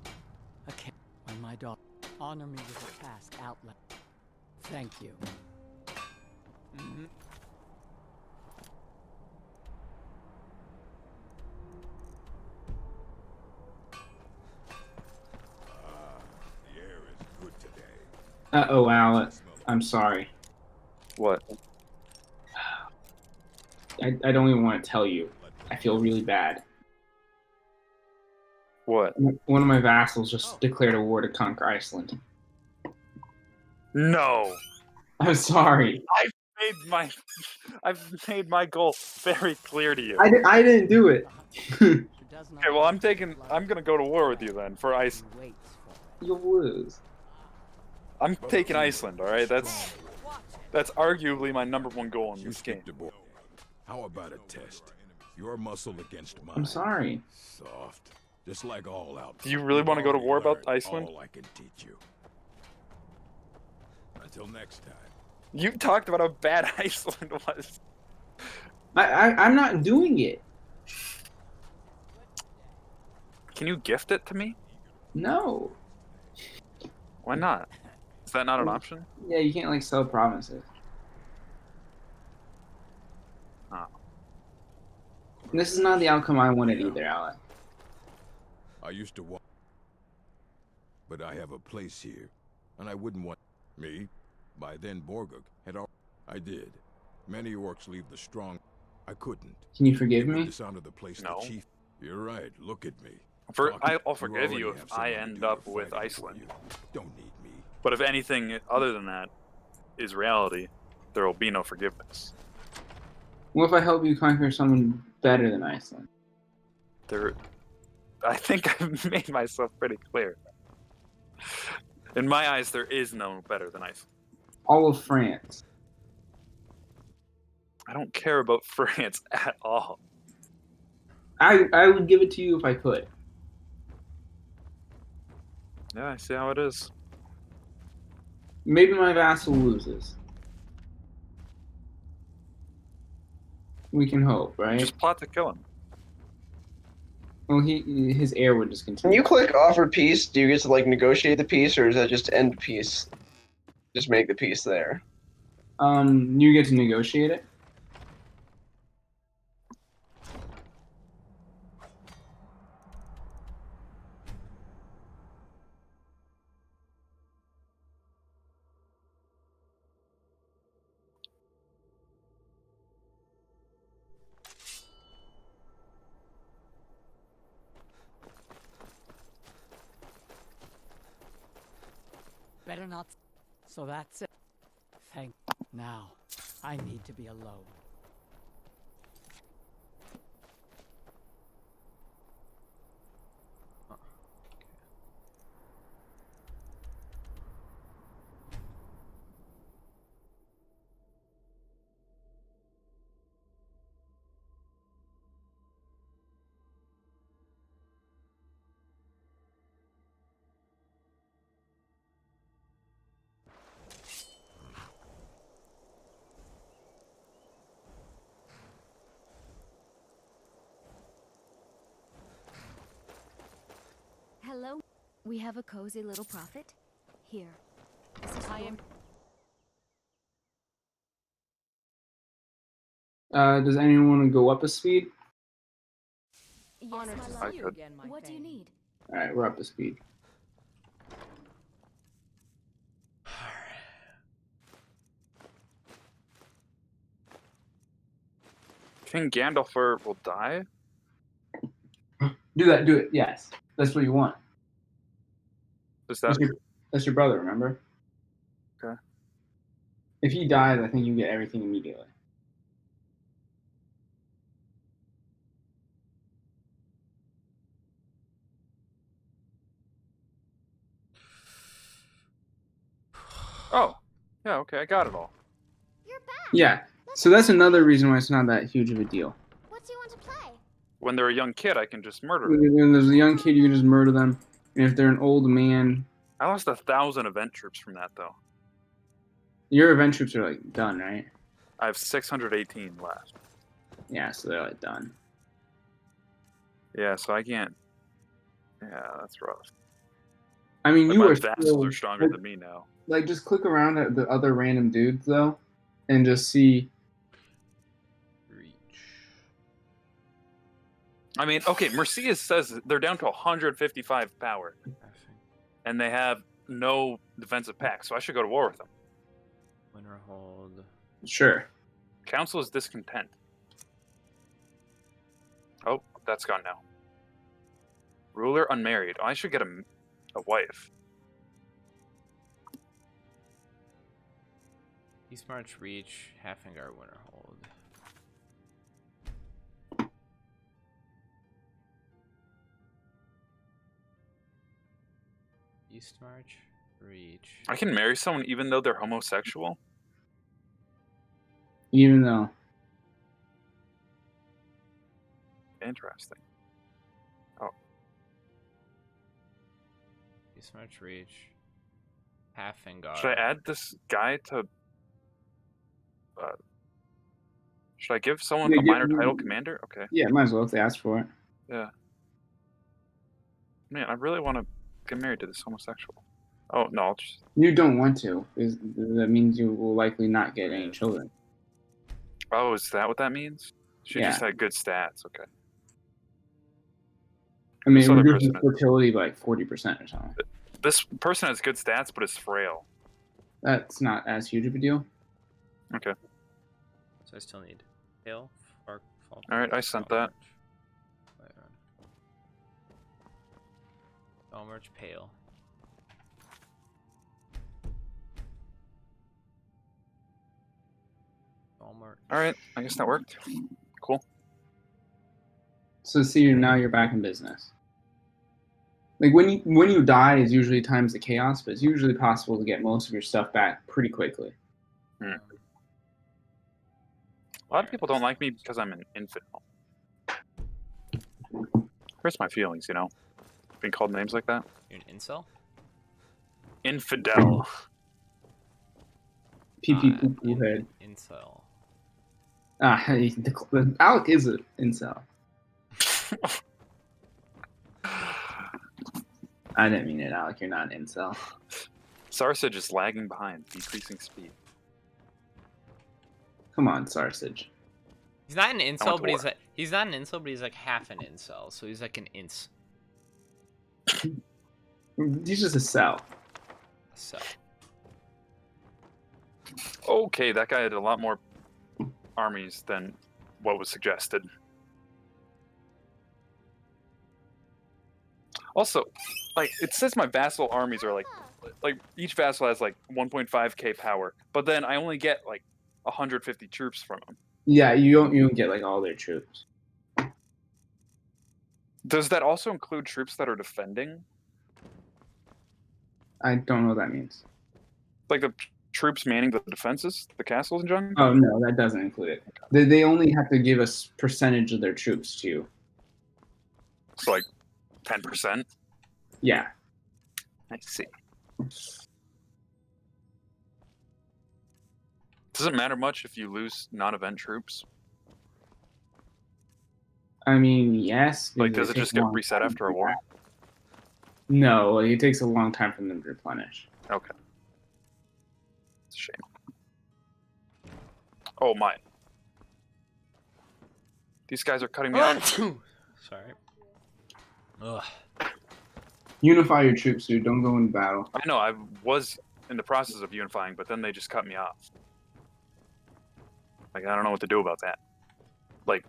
okay when my daughter honor me with a task outlet. Thank you. The air is good today. Uh-oh, Alec. I'm sorry. What? I don't even want to tell you. I feel really bad. What? One of my vassals just declared a war to conquer Iceland. No! I'm sorry. I've made my goal very clear to you. I didn't do it. Okay, well, I'm gonna go to war with you then, for Iceland. You'll lose. I'm taking Iceland, alright? That's arguably my #1 goal in this game. How about a test? Your muscle against mine. I'm sorry. Soft. Just like all out. Do you really want to go to war about Iceland? All I can teach you. Until next time. You talked about how bad Iceland was. I'm not doing it. Can you gift it to me? No. Why not? Is that not an option? Yeah, you can't like sell provinces. Oh. This is not the outcome I wanted either, Alec. I used to want, but I have a place here, and I wouldn't want me. By then, Borguk had all I did. Many orcs leave the strong. I couldn't. Can you forgive me? Dishonor the place No. the chief. You're right. Look at me. I'll forgive you if I end up with Iceland. Don't need me. But if anything other than that is reality, there will be no forgiveness. What if I help you conquer someone better than Iceland? I think I've made myself pretty clear. In my eyes, there is no better than Iceland. All of France. I don't care about France at all. I would give it to you if I could. Yeah, I see how it is. Maybe my vassal loses. We can hope, right? Just plot to kill him. Well, his heir would just When continue. you click offer peace, do you get to like negotiate the peace, or is that just end peace? Just make the peace there. You get to negotiate it. Better not. So that's it. Thank. Now, I need to be alone. Hello. We have a cozy little prophet. Here. This is I am. Does anyone want to go up a speed? Yes, Honored my to love. see you could. again, my What do you thane. need? All right, we're up to speed. King Gandalf will die? Do that. Do it. Yes, that's what you want. Is that That's your brother. Remember? okay? If he dies, I think you get everything immediately. Oh, yeah, okay, I got it all. You're back. Yeah. So that's another reason why it's not that huge of a deal. What do you want to play? When they're a young kid, I can just murder them. When there's a young kid, you can just murder them, and if they're an old man, I lost 1,000 event troops from that, though. your event troops are like done, right? I have 618 left. Yeah, so they're like done. Yeah, so I can't. Yeah, that's rough. I mean, Like, you my are vassals still are stronger than me now. like just click around at the other random dudes though, and just see. Reach. I mean, okay, Mercedes says they're down to 155 power, and they have no defensive pack, so I should go to war with them. Winter hold. Sure. Council is discontent. Oh, that's gone now. Ruler unmarried. Oh, I should get a wife. East March reach. Halfengar winter hold. East March reach. I can marry someone even though they're homosexual? Even though. Interesting. East March reach. Halfengar. Should I add this guy to... should I give someone Yeah, a minor title commander? Okay. Yeah, might as well if they ask for it. Yeah. Man, I really want to get married to this homosexual. Oh, no, I'll just... You don't want to, because that means you will likely not get any children. Oh, is that what that means? She Yeah. just had good stats. Okay. I mean, This it other reduces person is- fertility by like 40% or something. This person has good stats, but is frail. That's not as huge of a deal. Okay. So I still need Hail, Fall. Alright, I sent that. March Pale. March. Alright, I guess that worked. Cool. So see, now you're back in business. Like when you die is usually times the chaos, but it's usually possible to get most of your stuff back pretty quickly. A lot of people don't like me because I'm an infidel. Hurts my feelings, you know? Being called names like that. You're an incel? Infidel. Pee pee poo poo head. Incel. Alec is an incel. I didn't mean it, Alec. You're not an incel. Sarsa just lagging behind, decreasing speed. Come on, Sarsage. He's not an incel, but war. he's not an incel, but he's like half an incel. So he's like an ince. He's just a cell. So Okay, that guy had a lot more armies than what was suggested. Also, like, it says my vassal armies are like each vassal has like 1.5k power, but then I only get like 150 troops from them. Yeah, you don't get like all their troops. Does that also include troops that are defending? I don't know what that means. Like the troops manning the defenses, the castles and junk? Oh no, that doesn't include it. They only have to give us percentage of their troops to you. It's like 10%. Yeah. I see. Does it matter much if you lose non-event troops? I mean, yes. Like, does it just get reset after a war? No, like, it takes a long time for them to replenish. Okay. It's a shame. Oh my. These guys are cutting me off. sorry. Ugh. Unify your troops, dude. Don't go into battle. I know, I was in the process of unifying, but then they just cut me off. Like, I don't know what to do about that. Like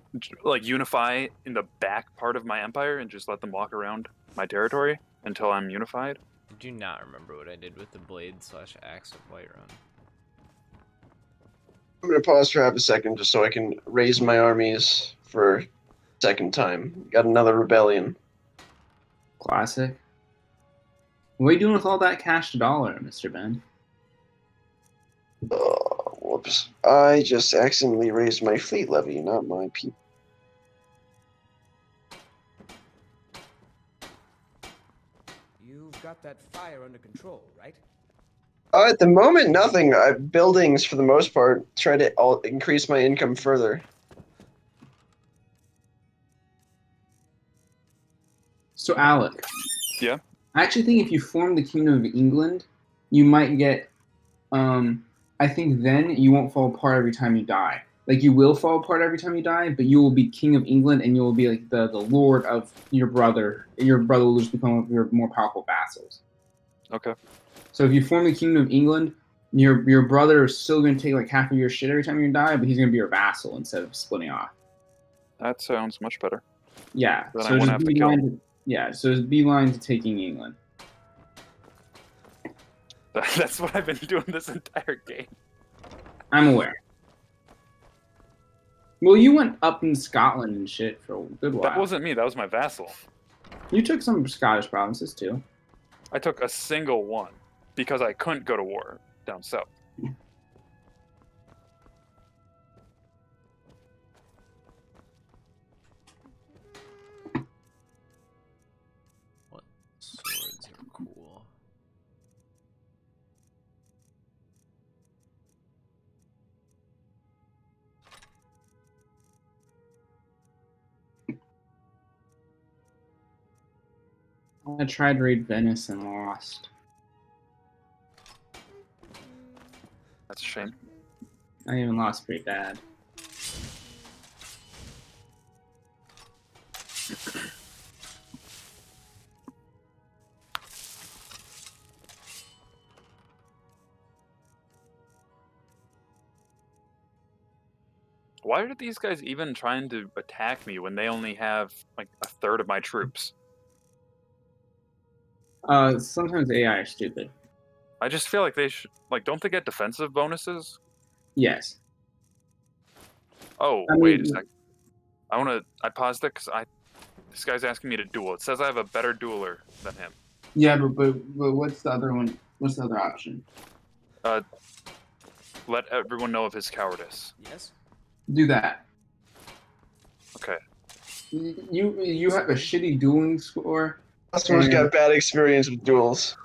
unify in the back part of my empire and just let them walk around my territory until I'm unified? I do not remember what I did with the blade/axe of Whiterun. I'm gonna pause for half a second just so I can raise my armies for second time. Got another rebellion. Classic. What are you doing with all that cash dollar, Mr. Ben? Whoops. I just accidentally raised my fleet levy, not my people. You've got that fire under control, right? At the moment, nothing. Buildings, for the most part, try to increase my income further. So, Alec. Yeah? I actually think if you form the Kingdom of England, you might get, I think then you won't fall apart every time you die. Like, you will fall apart every time you die, but you will be King of England, and you will be, like, the lord of your brother. Your brother will just become one of your more powerful vassals. Okay. So if you form the Kingdom of England, your brother is still going to take, like, half of your shit every time you die, but he's going to be your vassal instead of splitting off. That sounds much better. Yeah. Then So I won't just have to kill. so it's beeline to taking England. That's what I've been doing this entire game. I'm aware. Well, you went up in Scotland and shit for a good while. That wasn't me, that was my vassal. You took some Scottish provinces, too. I took a single one because I couldn't go to war down south. What swords are cool? I tried to raid Venice and lost. That's a shame. I even lost pretty bad. Why are these guys even trying to attack me when they only have like a third of my troops? Sometimes AI are stupid. I just feel like they should, like, don't they get defensive bonuses? Yes. Oh, I wait a mean- sec. I paused it because this guy's asking me to duel. It says I have a better dueler than him. Yeah, but what's the other one? What's the other option? Let everyone know of his cowardice. Yes. Do that. Okay. You have a shitty dueling score. Customers got bad experience with duels.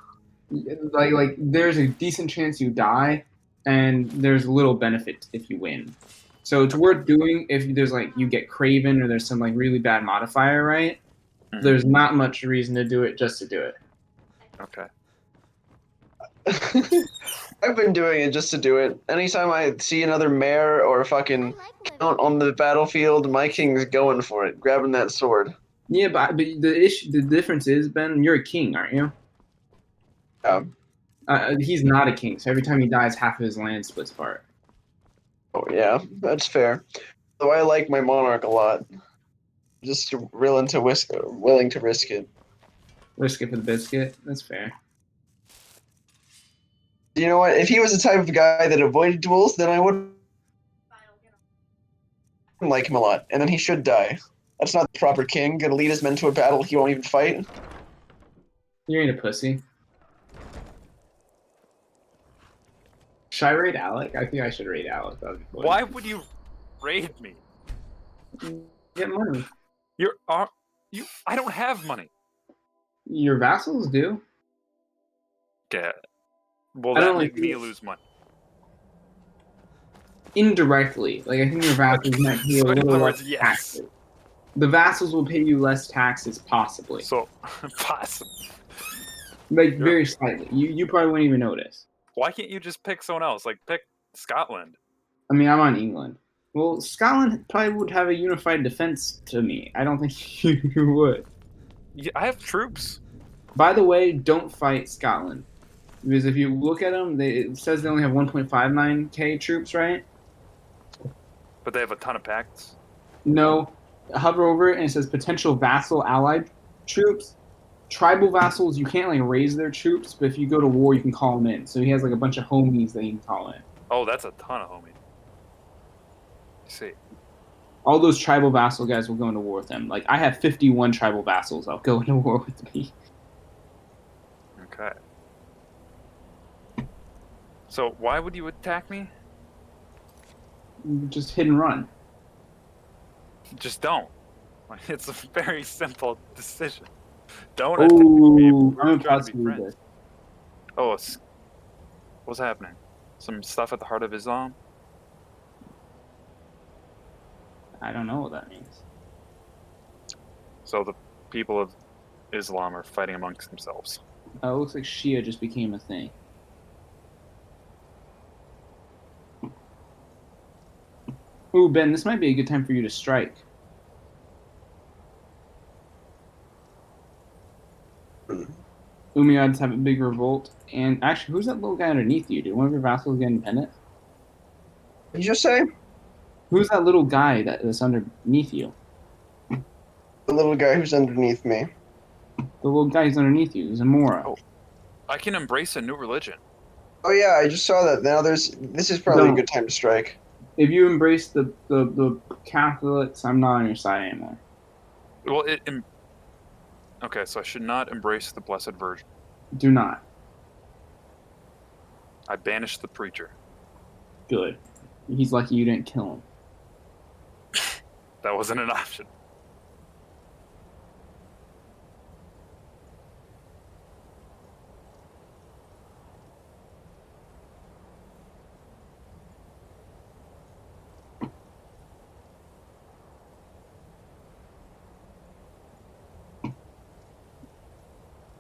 Like there's a decent chance you die, and there's little benefit if you win. So it's worth doing if there's like you get Craven or there's some like really bad modifier, right? Mhm. There's not much reason to do it just to do it. Okay. I've been doing it just to do it. Anytime I see another mare or a fucking count on the battlefield, my king's going for it, grabbing that sword. Yeah, but the difference is, Ben, you're a king, aren't you? He's not a king, so every time he dies, half of his land splits apart. Oh yeah, that's fair. Though I like my monarch a lot. Just willing to risk it. Risk it for the biscuit. That's fair. You know what? If he was the type of guy that avoided duels, then I wouldn't like him a lot, and then he should die. That's not the proper king. Gonna lead his men to a battle he won't even fight. You ain't a pussy. Should I raid Alec? I think I should raid Alec. Why would you raid me? Get money. I don't have money. Your vassals do. Yeah. Well, I that don't make like me it. lose money. Indirectly. Like, I think your vassals might pay you So a in little other less words, yes. taxes. The vassals will pay you less taxes, possibly. So, possible. Like, very slightly. You probably wouldn't even notice. Why can't you just pick someone else? Like, pick Scotland. I mean, I'm on England. Well, Scotland probably would have a unified defense to me. I don't think you would. Yeah, I have troops. By the way, don't fight Scotland. Because if you look at them, it says they only have 1.59k troops, right? But they have a ton of pacts. No. Hover over it and it says potential vassal allied troops. Tribal vassals, you can't like raise their troops, but if you go to war, you can call them in. So he has like a bunch of homies that he can call in. Oh, that's a ton of homies. See. All those tribal vassal guys will go into war with him. Like, I have 51 tribal vassals that'll go into war with me. Okay. So why would you attack me? Just hit and run. Just don't. It's a very simple decision. Don't attack me. Ooh, We're I'm trying about to to be read friends. this. Oh, what's happening? Some stuff at the heart of Islam? I don't know what that means. So the people of Islam are fighting amongst themselves. It looks like Shia just became a thing. Ooh, Ben, this might be a good time for you to strike. Umayyads have a big revolt. And actually, who's that little guy underneath you? Did one of your vassals get independent? What did you just say? Who's that little guy that's underneath you? The little guy who's underneath me. The little guy who's underneath you. He's a Mora. Oh. I can embrace a new religion. Oh yeah, I just saw that. Now this is probably a good time to strike. If you embrace the Catholics, I'm not on your side anymore. Well, okay, so I should not embrace the Blessed Virgin. Do not. I banish the preacher. Good. He's lucky you didn't kill him. That wasn't an option.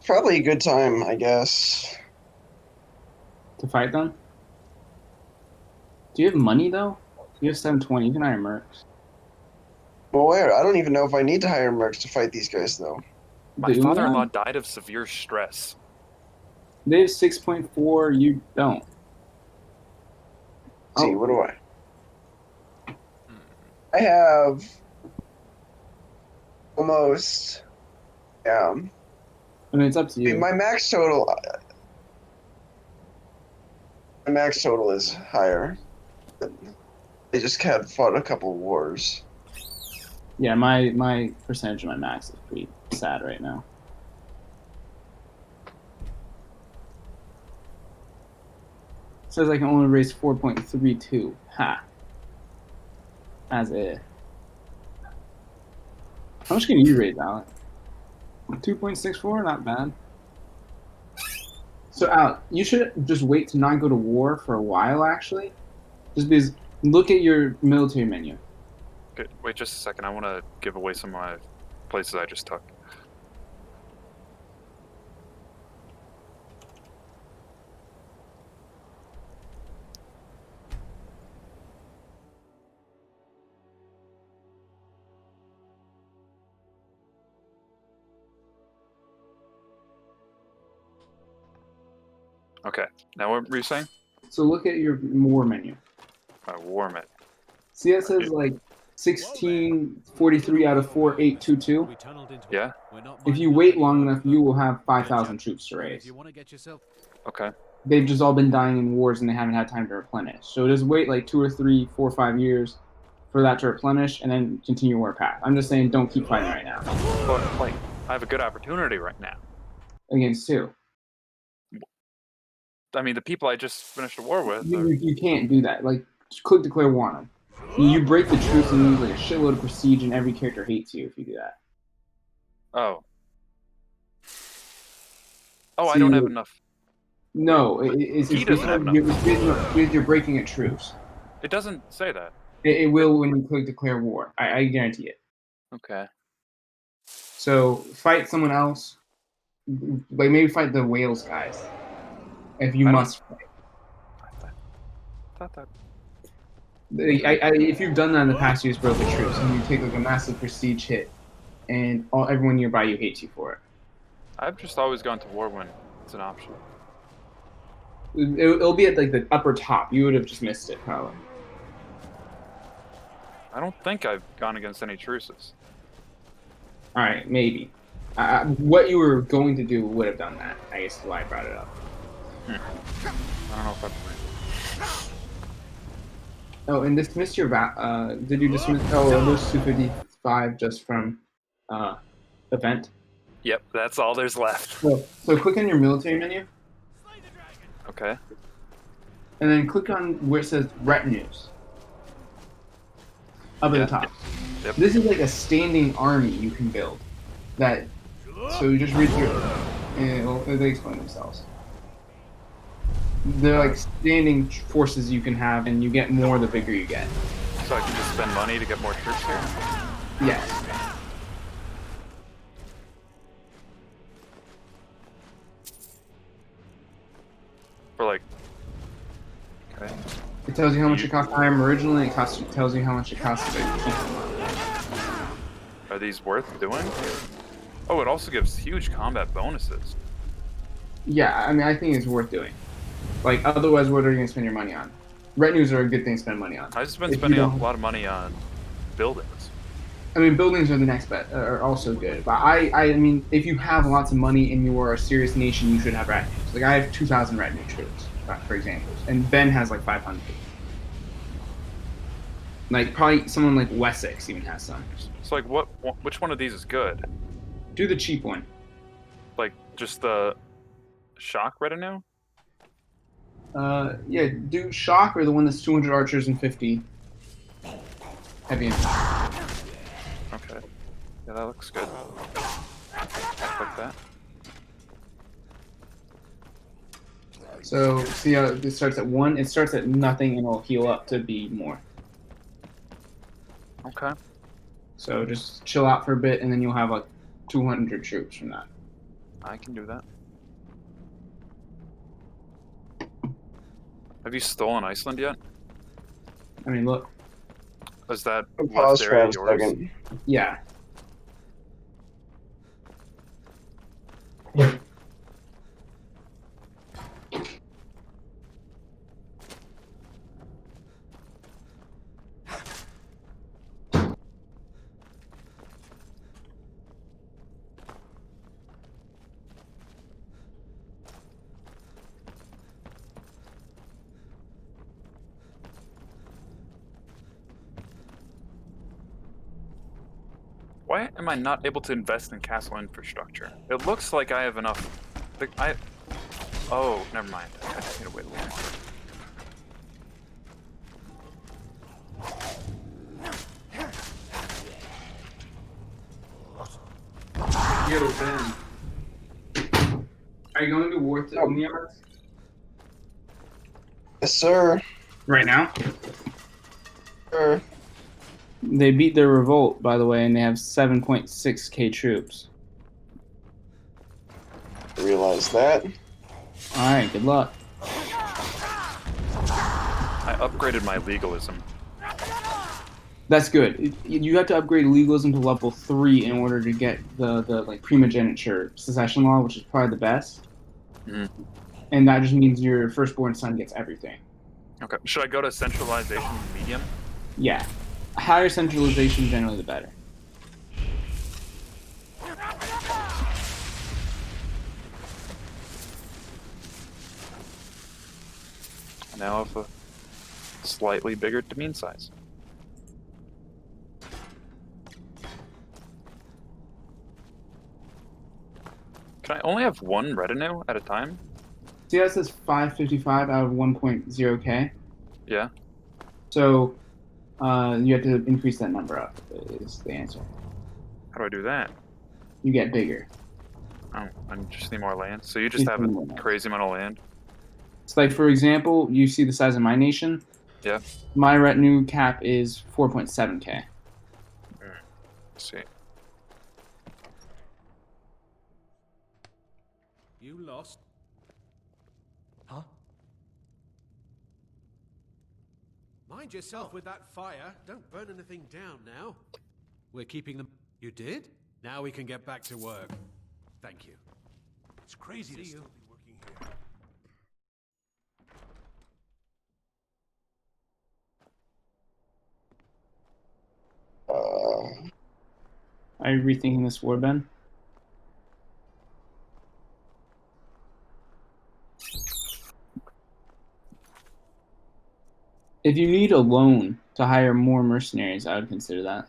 Probably a good time, I guess. To fight them? Do you have money, though? You have 720. You can hire mercs. Well, where? I don't even know if I need to hire mercs to fight these guys, though. My father-in-law died of severe stress. They have 6.4. You don't. Let's see, what do I? I have almost. Yeah. I mean, it's up to you. My max total. My max total is higher. They just had fought a couple wars. Yeah, my percentage of my max is pretty sad right now. It says I can only raise 4.32. Ha. As if. How much can you rate, Alec? 2.64, not bad. So, Alec, you should just wait to not go to war for a while, actually. Just because, look at your military menu. Okay, wait just a second. I want to give away some of my places I just took. Okay, now what were you saying? So look at your war menu. Warm it. See, it says like 1643 out of 4822. Yeah? If you wait long enough, you will have 5,000 troops to raise. Okay. They've just all been dying in wars and they haven't had time to replenish. So just wait like 2 or 3, 4 or 5 years for that to replenish and then continue war path. I'm just saying don't keep fighting right now. But, like, I have a good opportunity right now. Against who? I mean, the people I just finished a war with. You can't do that. Like, just click declare war on them. You break the truce and lose like a shitload of prestige and every character hates you if you do that. Oh. Oh, I don't have enough. No, it's He doesn't have enough. You're breaking a truce. It doesn't say that. It will when you click declare war. I guarantee it. Okay. So fight someone else. Like maybe fight the Wales guys. If you must fight. I thought that. If you've done that in the past, you just broke a truce and you take like a massive prestige hit, and everyone nearby you hates you for it. I've just always gone to war when it's an option. It'll be at like the upper top. You would have just missed it probably. I don't think I've gone against any truces. All right, maybe. What you were going to do would have done that. I guess is why I brought it up. I don't know if I've. Oh, and dismiss your did you dismiss? Oh, those 255 just from event. Yep, that's all there's left. So click on your military menu. Okay. And then click on where it says retinues. Up at the top. Yep. This is like a standing army you can build. So you just read through it, and they explain themselves. They're like standing forces you can have, and you get more the bigger you get. So I can just spend money to get more troops here? Yes. For like... Okay. It tells you how much it cost to hire them originally, tells you how much it costs to keep them. Are these worth doing? Oh, it also gives huge combat bonuses. Yeah, I mean, I think it's worth doing. Like, otherwise, what are you going to spend your money on? Retinues are a good thing to spend money on. I've just been spending a lot of money on buildings. I mean, buildings are the next bet, are also good. But I mean, if you have lots of money and you are a serious nation, you should have retinues. Like, I have 2,000 retinue troops, for example. And Ben has like 500. Like, probably someone like Wessex even has some. So, like, which one of these is good? Do the cheap one. Like, just the shock retinue? Yeah, do shock or the one that's 200 archers and 50 heavy infantry. Okay. Yeah, that looks good. Like that. So, see how this starts at 1? It starts at nothing and it'll heal up to be more. Okay. So just chill out for a bit and then you'll have like 200 troops from that. I can do that. Have you stolen Iceland yet? I mean, look. Is that Pause left for area a yours? second. Yeah. Why am I not able to invest in castle infrastructure? It looks like I have enough. Oh, never mind. I just need to wait a little longer. Yo, Ben. Are you going to war to Omniards? Yes, sir. Right now? Sir. They beat their revolt, by the way, and they have 7.6k troops. I realize that. Alright, good luck. I upgraded my legalism. That's good. You have to upgrade legalism to level 3 in order to get the like primogeniture succession law, which is probably the best. Mhm. And that just means your firstborn son gets everything. Okay. Should I go to centralization medium? Yeah. Higher centralization, generally the better. I now have a slightly bigger domain size. Can I only have one retinue at a time? See how it says 555 out of 1.0k? Yeah. So you have to increase that number up, is the answer. How do I do that? You get bigger. Oh, I just need more land. So you just have a crazy amount of land? It's like, for example, you see the size of my nation? Yeah. My retinue cap is 4.7k. Let's see. You lost. Huh? Mind yourself with that fire. Don't burn anything down now. We're keeping them. You did? Now we can get back to work. Thank you. It's crazy to still be working here. Are you rethinking this war, Ben? If you need a loan to hire more mercenaries, I would consider that.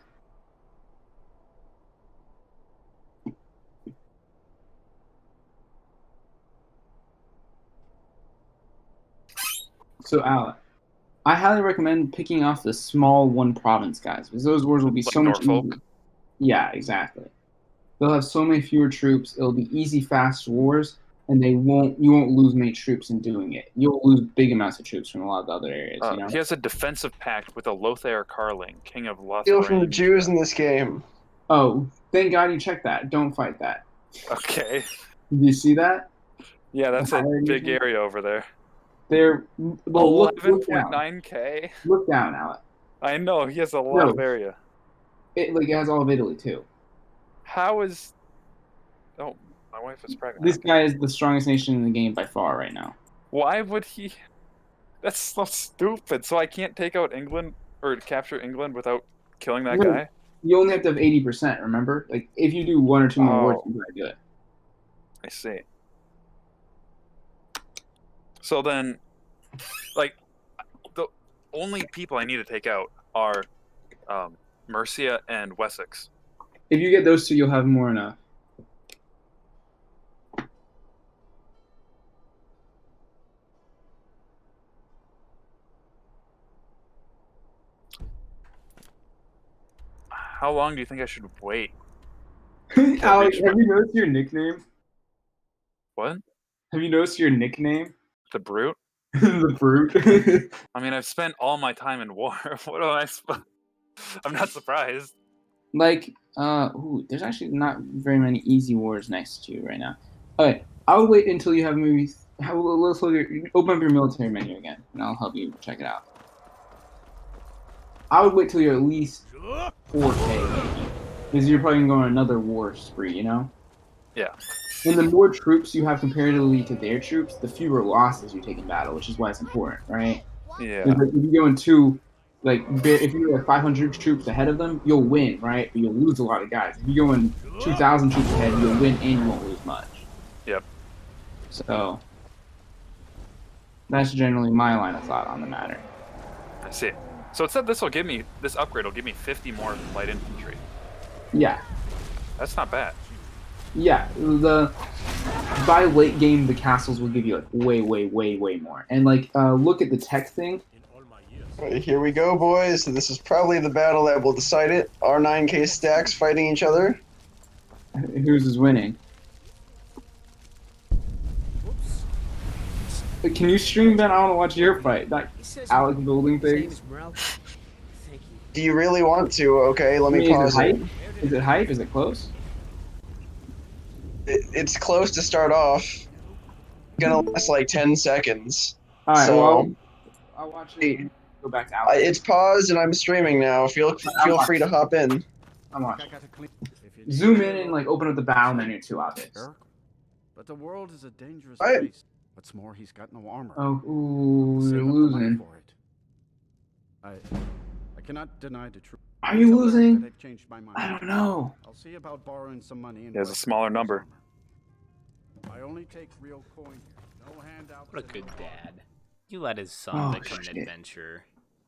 So, Alec, I highly recommend picking off the small one province guys, because those wars will be Like so much Norfolk? easier. Yeah, exactly. They'll have so many fewer troops. It'll be easy, fast wars, and you won't lose many troops in doing it. You'll lose big amounts of troops from a lot of the other areas. You know. He has a defensive pact with a Lothair Carling, king of Steal from the Lotharingia. Jews in this game. Oh, thank God you checked that. Don't fight that. Okay. Did you see that? Yeah, that's a Higher big region? area over there. Well, look down. 11.9k? Look down, Alec. I know, he has a lot of area. It has all of Italy too. How is... Oh, my wife is pregnant. This guy is the strongest nation in the game by far right now. Why would he... That's so stupid. So I can't take out England, or capture England without killing that No, guy? You only have to have 80%, remember? Like, if you do one or two more wars, Oh. you gotta do it. I see. So then, like, the only people I need to take out are Mercia and Wessex. If you get those two, you'll have more enough. How long do you think I should wait? Alex, have you noticed your nickname? What? Have you noticed your nickname? The Brute? The Brute. I mean, I've spent all my time in war. What am I supposed... I'm not surprised. Like, there's actually not very many easy wars next to you right now. Okay, I'll wait until you have maybe... Let's look at open up your military menu again, and I'll help you check it out. I would wait till you're at least 4k, because you're probably going to go on another war spree, you know? Yeah. And the more troops you have comparatively to their troops, the fewer losses you take in battle, which is why it's important, right? Yeah. If you go in two, if you're like 500 troops ahead of them, you'll win, right? But you'll lose a lot of guys. If you go in 2,000 troops ahead, you'll win and you won't lose much. Yep. So that's generally my line of thought on the matter. I see. So it said this upgrade will give me 50 more light infantry. Yeah. That's not bad. Yeah, by late game the castles will give you like way more. And look at the tech thing. Right, here we go, boys. So this is probably the battle that will decide it. Our 9k stacks fighting each other. Whose is winning? Can you stream, Ben? I want to watch your fight. Not Alex building things. Do you really want to? Okay, let I me mean, is pause it hype? it. Is it hype? Is it close? It's close to start off. Gonna last like 10 seconds. All right. So Well, I'll watch it. Go back to Alex. it's paused and I'm streaming now. Feel free to hop in. I'm watching. Zoom in and like open up the battle menu too, obvious. But the world is a dangerous What? place. What's more, he's got no armor. Oh, ooh, Save you're up the money losing. for it. I cannot deny the truth. Are you Tell Eric losing? that I've changed my mind. I don't know. I'll see about borrowing some money. He has a smaller number. I only take real coin here. No handouts. What a good dad. You let his son Oh, become an shit. adventurer.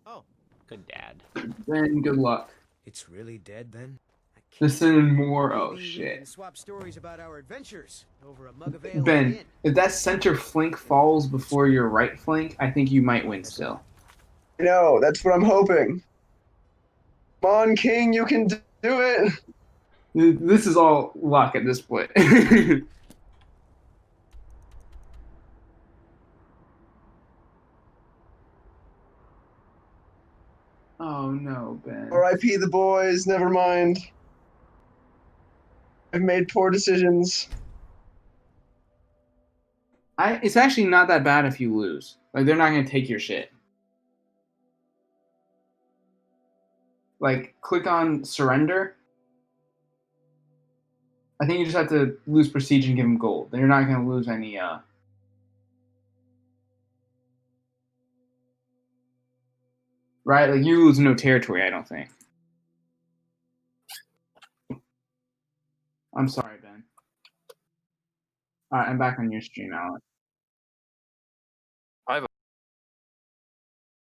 Oh. Good dad. Ben, good luck. It's really dead then? Listen more. Oh Maybe we shit. can swap stories about our adventures over a mug of ale. Ben, if that center flank falls before your right flank, I think you might win still. No, that's what I'm hoping. Come on, King, you can do it. This is all luck at this point. Oh no, Ben. R.I.P. the boys. Never mind. I've made poor decisions. It's actually not that bad if you lose. Like, they're not gonna take your shit. Like, click on surrender. I think you just have to lose prestige and give them gold. Then you're not gonna lose any right? Like, you lose no territory, I don't think. I'm sorry, Ben. Alright, I'm back on your stream, Alex.